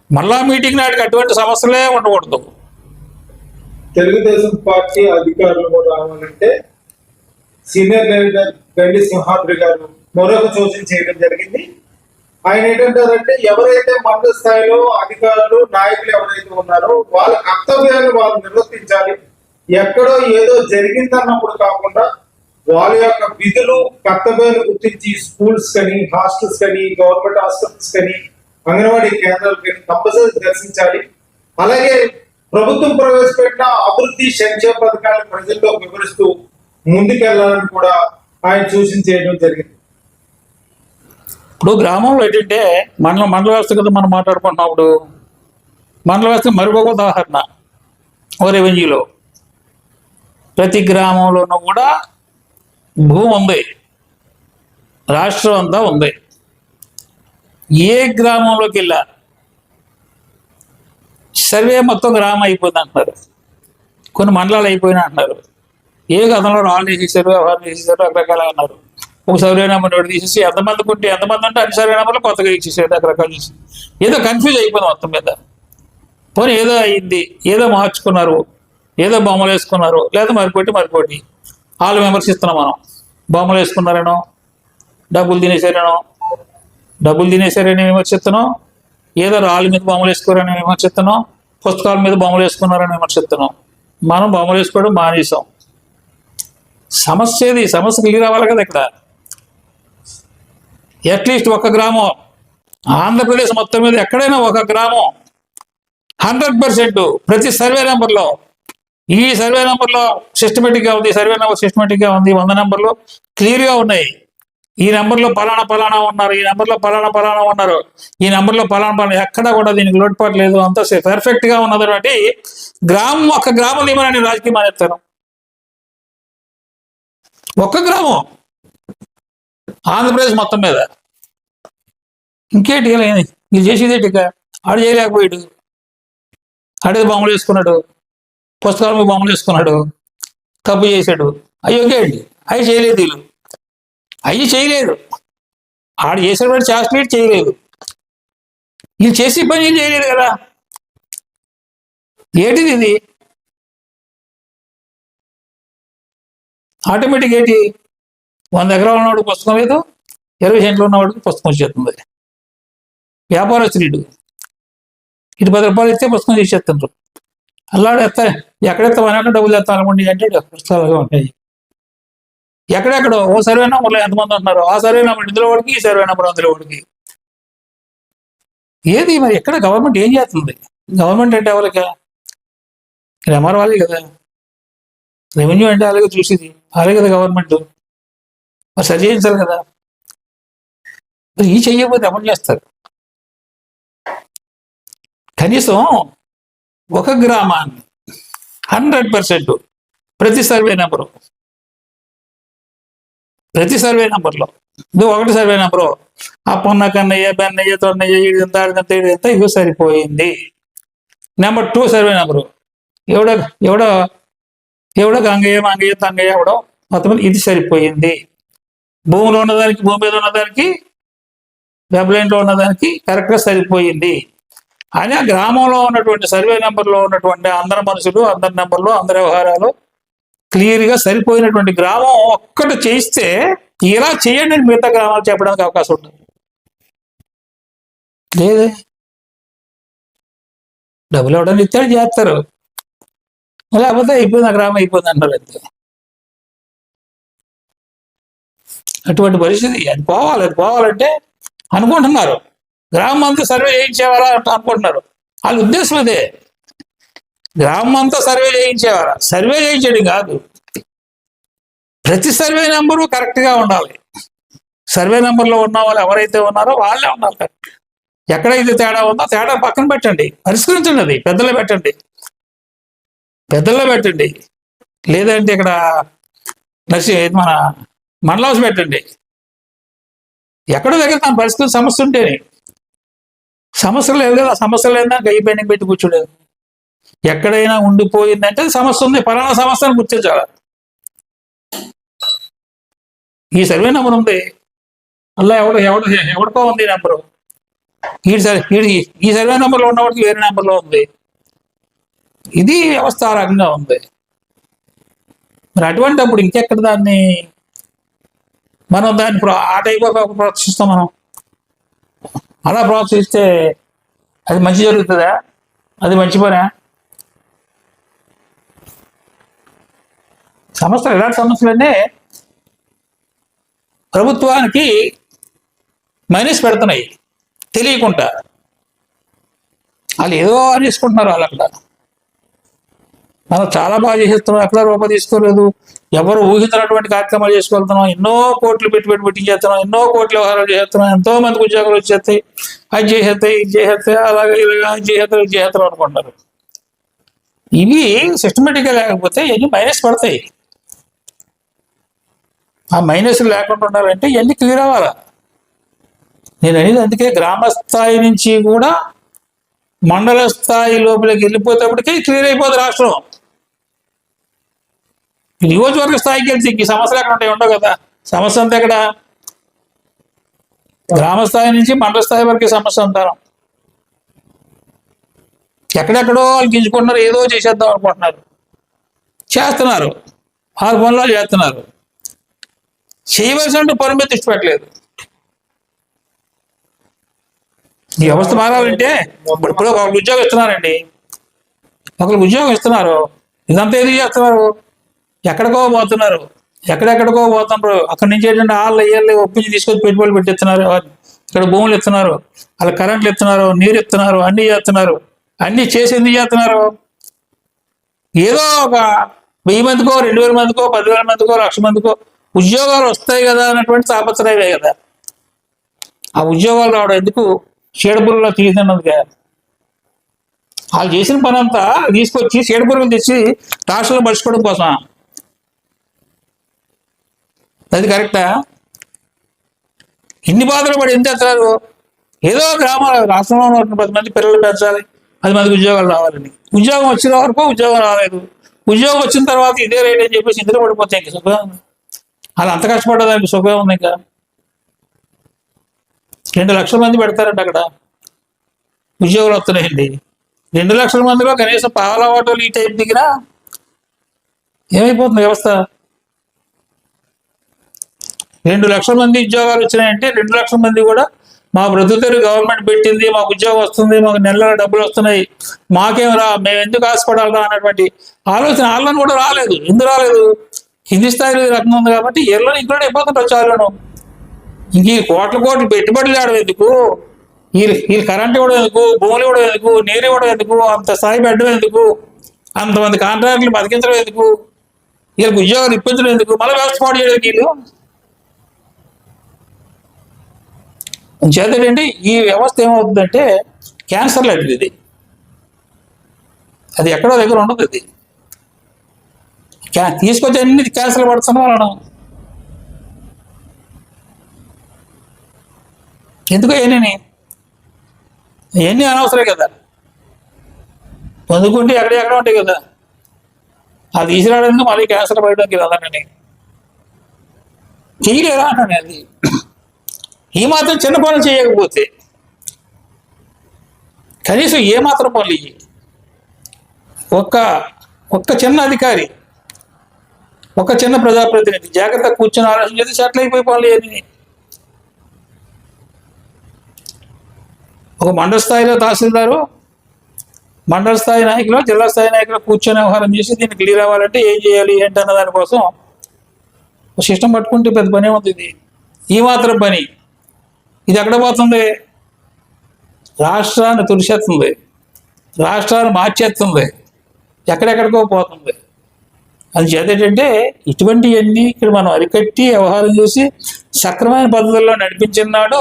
మళ్ళా మీటింగ్ నాటికి అటువంటి సమస్యలే ఉండకూడదు. తెలుగుదేశం పార్టీ అధికారులు రావాలంటే సీనియర్ లీడర్ గండి సింహాద్రి గారు మరొక సూచన చేయడం జరిగింది. ఆయన ఏంటంటారంటే ఎవరైతే మండల స్థాయిలో అధికారులు నాయకులు ఎవరైతే ఉన్నారో వాళ్ళ కర్తవ్యాన్ని వాళ్ళు నిర్వర్తించాలి. ఎక్కడో ఏదో జరిగిందన్నప్పుడు కాకుండా వాళ్ళ యొక్క విధులు కర్తవ్యాలు గుర్తించి స్కూల్స్ కానీ, హాస్టల్స్ కానీ, గవర్నమెంట్ హాస్పిటల్స్ కానీ, అంగన్వాడీ కేంద్రాలు కానీ కంపల్సరీ దర్శించాలి. అలాగే ప్రభుత్వం ప్రవేశపెట్టిన అభివృద్ధి సంక్షేమ పథకాలను ప్రజల్లో వివరిస్తూ ముందుకెళ్లాలని కూడా ఆయన సూచించడం జరిగింది. ఇప్పుడు గ్రామంలో ఏంటంటే మండల వ్యవస్థ కదా మనం మాట్లాడుకుంటున్నప్పుడు, మండల వ్యవస్థ మరొక ఉదాహరణ ఓ రెవెన్యూలో ప్రతి గ్రామంలోనూ కూడా భూమి ఉంది, రాష్ట్రం అంతా ఉంది. ఏ గ్రామంలోకి వెళ్ళా సర్వే మొత్తం గ్రామం అయిపోయింది అంటున్నారు, కొన్ని మండలాలు అయిపోయినా అంటున్నారు. ఏ గతంలో రాళ్ళు వేసేసారు, ఎవరు వేసేసారు, రకరకాలుగా అన్నారు. ఒక సర్వే నెంబర్ ఒకటి తీసేసి ఎంతమందికి ఉంటే ఎంతమంది అంటే అన్ని సర్వే నెంబర్లు కొత్తగా ఇచ్చేసారు, రకరకాలు చేసి ఏదో కన్ఫ్యూజ్ అయిపోయింది మొత్తం మీద. పోనీ ఏదో అయింది, ఏదో మార్చుకున్నారు, ఏదో బొమ్మలు వేసుకున్నారు, లేదా మరిపోటి వాళ్ళు విమర్శిస్తున్నాం మనం. బొమ్మలు వేసుకున్నారనో, డబ్బులు తినేసారని విమర్శిస్తున్నాం, ఏదో రాళ్ళ మీద బొమ్మలు వేసుకోరని విమర్శిస్తున్నాం, పుస్తకాల మీద బొమ్మలు వేసుకున్నారని విమర్శిస్తున్నాం. మనం బొమ్మలు వేసుకోవడం మానేసాం. సమస్య క్లియర్ అవ్వాలి కదా. ఇక్కడ అట్లీస్ట్ ఒక గ్రామం, ఆంధ్రప్రదేశ్ మొత్తం మీద ఎక్కడైనా ఒక గ్రామం 100% ప్రతి సర్వే నెంబర్లో, ఈ సర్వే నెంబర్లో సిస్టమేటిక్గా ఉంది, సర్వే నెంబర్ సిస్టమేటిక్గా ఉంది, 100 నెంబర్లు క్లియర్గా ఉన్నాయి. ఈ నెంబర్లో పలానా ఉన్నారు, ఈ నెంబర్లో పలానా ఉన్నారు, ఈ నెంబర్లో పలానా ఎక్కడా కూడా దీనికి లోటుపాటు లేదు, అంతా పర్ఫెక్ట్గా ఉన్నది. అంటే ఒక గ్రామం నియమని రాజకీయం మానేస్తారు. ఒక్క గ్రామం ఆంధ్రప్రదేశ్ మొత్తం మీద. ఇంకేంటి ఇది చేసేదేటిగా ఆడు చేయలేకపోయాడు, ఆడేది బొమ్మలు వేసుకున్నాడు, పుస్తకాల మీద బొమ్మలు వేసుకున్నాడు, తప్పు చేశాడు, అయ్యోకేంటి అవి చేయలేదు వీళ్ళు. అవి చేయలేదు. ఆడు చేసినటువంటి చేసినట్టు చేయలేదు. వీళ్ళు చేసే పని ఏం చేయలేదు కదా. ఏంటిది ఇది? ఆటోమేటిక్ ఏంటి? 100 ఎకరాలు ఉన్నవాడికి పుస్తకం లేదు, 20 సెంట్లు ఉన్నవాడికి పుస్తకం వచ్చేస్తుంది. వ్యాపారస్తులు ఇటు 10 రూపాయలు ఇస్తే పుస్తకం తీసేస్తుంటారు. అల్లాడు ఎక్కడెత్తా మనకు డబ్బులు ఎత్తా అనుకోండి అంటే పుస్తకాలుగా ఉంటాయి. ఎక్కడెక్కడో ఓ సర్వే నెంబర్లో ఎంతమంది ఉంటున్నారు, ఆ సర్వే నెంబర్ ఇందులో వాడికి, ఈ సర్వే నెంబర్ అందులో వాడికి. ఏది మరి ఎక్కడ గవర్నమెంట్ ఏం చేస్తుంది? గవర్నమెంట్ అంటే ఎవరికి? ఎంఆర్ వాళ్ళే కదా. రెవెన్యూ అంటే అలాగే చూసేది, అలాగే కదా గవర్నమెంట్. మరి సరి చేయించాలి కదా. మరి ఈ చెయ్యకపోతే అమలు చేస్తారు. కనీసం ఒక గ్రామాన్ని 100% ప్రతి సర్వే నెంబరు, ప్రతి సర్వే నెంబర్లో ఇది ఒకటి సర్వే నెంబరు, ఆ పొన్న కన్నయ్య బెన్నయ్య తొన్నయ్య ఇదంతా ఇదిగో సరిపోయింది. నెంబర్ 2 సర్వే నెంబరు ఎవడో గంగయ్య మంగయ్య తంగయ్య ఎవడో మొత్తం ఇది సరిపోయింది. భూమిలో ఉన్నదానికి, భూమి మీద ఉన్నదానికి, వెబ్ లైన్లో ఉన్నదానికి కరెక్ట్గా సరిపోయింది అని ఆ గ్రామంలో ఉన్నటువంటి సర్వే నెంబర్లో ఉన్నటువంటి అందరి మనుషులు, అందరి నెంబర్లు, అందరి వ్యవహారాలు క్లియర్గా సరిపోయినటువంటి గ్రామం ఒక్కటి చేయిస్తే ఇలా చేయండి అని మిగతా గ్రామాలు చెప్పడానికి అవకాశం ఉంటుంది. లేదే, డబ్బులు ఇవ్వడానికి ఇచ్చాడు చేస్తారు, లేకపోతే అయిపోయింది, ఆ గ్రామం అయిపోయింది అంటారు అంతే. అటువంటి పరిస్థితి. అది పోవాలంటే అనుకుంటున్నారు గ్రామం అంతా సర్వే చేయించేవారా అనుకుంటున్నారు. వాళ్ళ ఉద్దేశం అదే, గ్రామం అంతా సర్వే చేయించేవారా. సర్వే చేయించడం కాదు, ప్రతి సర్వే నెంబరు కరెక్ట్గా ఉండాలి. సర్వే నెంబర్లో ఉన్న వాళ్ళు ఎవరైతే ఉన్నారో వాళ్ళే ఉండాలి కరెక్ట్. ఎక్కడైతే తేడా ఉందో తేడా పక్కన పెట్టండి, పరిష్కరించండి. అది పెద్దలో పెట్టండి, లేదంటే ఇక్కడ మన మండలం పెట్టండి. ఎక్కడో దగ్గర తన పరిస్థితి సమస్య ఉంటేనే. సమస్యలు లేదు కదా, సమస్యలు లేదా గై పెండింగ్ పెట్టి కూర్చోలేదు. ఎక్కడైనా ఉండిపోయిందంటే సమస్య ఉంది, పలానా సమస్యను గుర్తించాలి. ఈ సర్వే నెంబర్ ఉంది, అలా ఎవడికో ఉంది నెంబరు, ఈ సర్వే నెంబర్లో ఉన్నవాడికి వేరే నెంబర్లో ఉంది. ఇది వ్యవస్థ ఆ రకంగా ఉంది. మరి అటువంటిప్పుడు ఇంకెక్కడ దాన్ని మనం దాన్ని ఆ టైప్ ప్రోత్సహిస్తాం. మనం అలా ప్రోత్సహిస్తే అది మంచి జరుగుతుందా? అది మంచి పనా? సమస్యలు, ఇలాంటి సమస్యలన్నీ ప్రభుత్వానికి మైనస్ పెడుతున్నాయి తెలియకుండా. వాళ్ళు ఏదో అనేసుకుంటున్నారు. వాళ్ళు అక్కడ మనం చాలా బాగా చేసేస్తున్నాం, ఎక్కడ రూపాయి తీసుకోలేదు, ఎవరు ఊహించినటువంటి కార్యక్రమాలు చేసుకెళ్తున్నాం, ఎన్నో కోట్లు పెట్టి చేస్తున్నాం, ఎన్నో కోట్ల వ్యవహారాలు చేస్తున్నాం, ఎంతో మందికి ఉద్యోగాలు వచ్చేస్తాయి, అది చేసేస్తాయి, ఇది చేసేస్తాయి, అలాగే ఇలాగా చేసేస్తారు అనుకుంటారు. ఇవి సిస్టమేటిక్గా లేకపోతే ఇవన్నీ మైనస్ పడతాయి. ఆ మైనస్ లేకుండా ఉండాలంటే ఇవన్నీ క్లియర్ అవ్వాలా. నేను అనేది అందుకే గ్రామ స్థాయి నుంచి కూడా మండల స్థాయి లోపలికి వెళ్ళిపోయేటప్పటికీ క్లియర్ అయిపోతుంది రాష్ట్రం. నియోజకవర్గ స్థాయికి వెళ్తే ఈ సమస్యలు ఎక్కడ ఉంటాయి? ఉండవు కదా. సమస్య అంతా ఎక్కడ? గ్రామ స్థాయి నుంచి మండల స్థాయి వరకు సమస్య అంటారు. ఎక్కడెక్కడో వాళ్ళు గింజుకుంటున్నారు, ఏదో చేసేద్దాం అనుకుంటున్నారు, చేస్తున్నారు, 6 పనులు చేస్తున్నారు. చేయవలసిన పని మీద దృష్టి పెట్టలేదు. ఈ వ్యవస్థ మారాలంటే ఇప్పుడు ఒకరికి ఉద్యోగం ఇస్తున్నారండి, ఒకరికి ఉద్యోగం ఇస్తున్నారు, ఇదంతా ఏది చేస్తున్నారు? ఎక్కడికో పోతున్నారు. అక్కడి నుంచి ఏంటంటే వాళ్ళు ఒప్పించి తీసుకొచ్చి పెట్టుబడులు పెట్టిస్తున్నారు. ఇక్కడ భూములు ఇస్తున్నారు, వాళ్ళ కరెంట్లు ఇస్తున్నారు, నీరు ఇస్తున్నారు, అన్నీ చేస్తున్నారు. అన్నీ చేసి ఎందుకు చేస్తున్నారు? ఏదో ఒక 1000 మందికో, 2000 మందికో, 10,000 మందికో, 1,00,000 మందికో ఉద్యోగాలు వస్తాయి కదా అన్నటువంటి తాపత్రయమే కదా. ఆ ఉద్యోగాలు రావడం ఎందుకు? చీడపురుగులో తీసినందుకే. వాళ్ళు చేసిన పని అంతా తీసుకొచ్చి చీడపురుగులు తెచ్చి రాష్ట్రంలో పరుచుకోవడం కోసం. అది కరెక్టా? ఇన్ని బాధలు పడి ఎంత చేస్తున్నారు? ఏదో గ్రామాల రాష్ట్రంలో ఉన్న 10 మంది పిల్లలు పెంచాలి, 10 మందికి ఉద్యోగాలు రావాలని. ఉద్యోగం వచ్చిన వరకు ఉద్యోగం రాలేదు. ఉద్యోగం వచ్చిన తర్వాత ఇదే రేట్ అని చెప్పేసి ఇందులో పడిపోతాయి. అలా అంత కష్టపడడానికి సుఖం ఉంది. ఇంకా 2 లక్షల మంది పెడతారంట అక్కడ, ఉద్యోగాలు వస్తున్నాయండి. 2 లక్షల మందిలో కనీసం పావలా ఓటోలు ఈ టైప్ దిగినా ఏమైపోతుంది వ్యవస్థ? 2 లక్షల మంది ఉద్యోగాలు వచ్చినాయంటే 2 లక్షల మంది కూడా మా బ్రతుకుతెరు గవర్నమెంట్ పెట్టింది, మాకు ఉద్యోగం వస్తుంది, మాకు నెల డబ్బులు వస్తున్నాయి, మాకేం రా, మేము ఎందుకు ఆశపడాలా అన్నటువంటి ఆలోచన వాళ్ళని కూడా రాలేదు. ఎందుకు రాలేదు? కింది స్థాయిలో ఈ రకంగా ఉంది కాబట్టి ఎల్లో ఇంక్లూడ్ అయిపోతుంటారు చాలును. ఇంక ఈ కోట్ల పెట్టుబడులు ఆడడం ఎందుకు? వీళ్ళు కరెంట్ ఇవ్వడం ఎందుకు? భూములు ఇవ్వడం ఎందుకు? నీరు ఇవ్వడం ఎందుకు? అంత స్థాయి పెట్టడం ఎందుకు? అంతమంది కాంట్రాక్టులు బతికించడం ఎందుకు? వీళ్ళకి ఉద్యోగాలు ఇప్పించడం ఎందుకు? మళ్ళీ వ్యవస్థ పాటు చేయడానికి వీళ్ళు చేతండి. ఈ వ్యవస్థ ఏమవుతుందంటే క్యాన్సర్ లాంటిది ఇది. అది ఎక్కడో దగ్గర ఉండదు. అది తీసుకొచ్చి అన్ని క్యాన్సర్ పడుతున్నాం వాళ్ళను. ఎందుకు ఇవన్నీ అనవసరం కదా. పొందుకుంటే ఎక్కడ ఉంటాయి కదా. అది తీసుకురావడానికి మళ్ళీ క్యాన్సర్ పడడానికి రాదని చేయలేరా అంటాను. అది ఈ మాత్రం చిన్న పనులు చేయకపోతే కనీసం ఏ మాత్రం పనులు ఇవి ఒక్క చిన్న అధికారి, ఒక చిన్న ప్రజాప్రతినిధి జాగ్రత్త కూర్చొని ఆలోచన చేసి సెటిల్ అయిపోయి పనులు ఏమి. ఒక మండల స్థాయిలో తహసీల్దారు, మండల స్థాయి నాయకులు, జిల్లా స్థాయి నాయకులు కూర్చొని వ్యవహారం చేసి దీన్ని క్లియర్ అవ్వాలంటే ఏం చేయాలి ఏంటన్న దానికోసం సిస్టమ్ పట్టుకుంటే పెద్ద పని ఏమవుతుంది? ఈ మాత్రం పని ఇది ఎక్కడ పోతుంది? రాష్ట్రాన్ని తుడిచేస్తుంది, రాష్ట్రాన్ని మార్చేస్తుంది, ఎక్కడెక్కడికో పోతుంది. అది చేతేంటంటే ఇటువంటివన్నీ ఇక్కడ మనం అరికట్టి వ్యవహారం చేసి సక్రమైన పద్ధతుల్లో నడిపించినాడు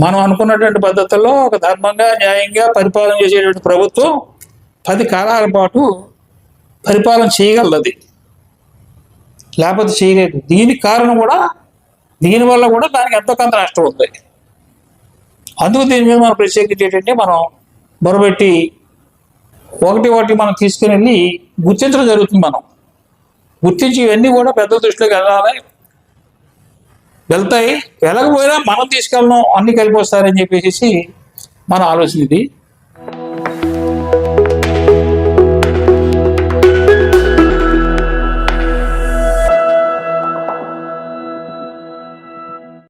మనం అనుకున్నటువంటి పద్ధతుల్లో ఒక ధర్మంగా న్యాయంగా పరిపాలన చేసేటువంటి ప్రభుత్వం 10 కాలాల పాటు పరిపాలన చేయగలది, లేకపోతే చేయలేదు. దీనికి కారణం కూడా దీనివల్ల కూడా దానికి ఎంతో కొంత నష్టం ఉంది. అందుకు దీని మీద మనం ప్రత్యేకించి ఏంటంటే మనం బొరబెట్టి ఒకటి మనం తీసుకుని వెళ్ళి గుర్తించడం జరుగుతుంది. మనం గుర్తించి ఇవన్నీ కూడా పెద్ద దృష్టిలోకి వెళ్తాయి. వెళ్ళకపోయినా మనం తీసుకెళ్ళడం అన్ని కలిపి వస్తారని చెప్పేసి మన ఆలోచన ఇది.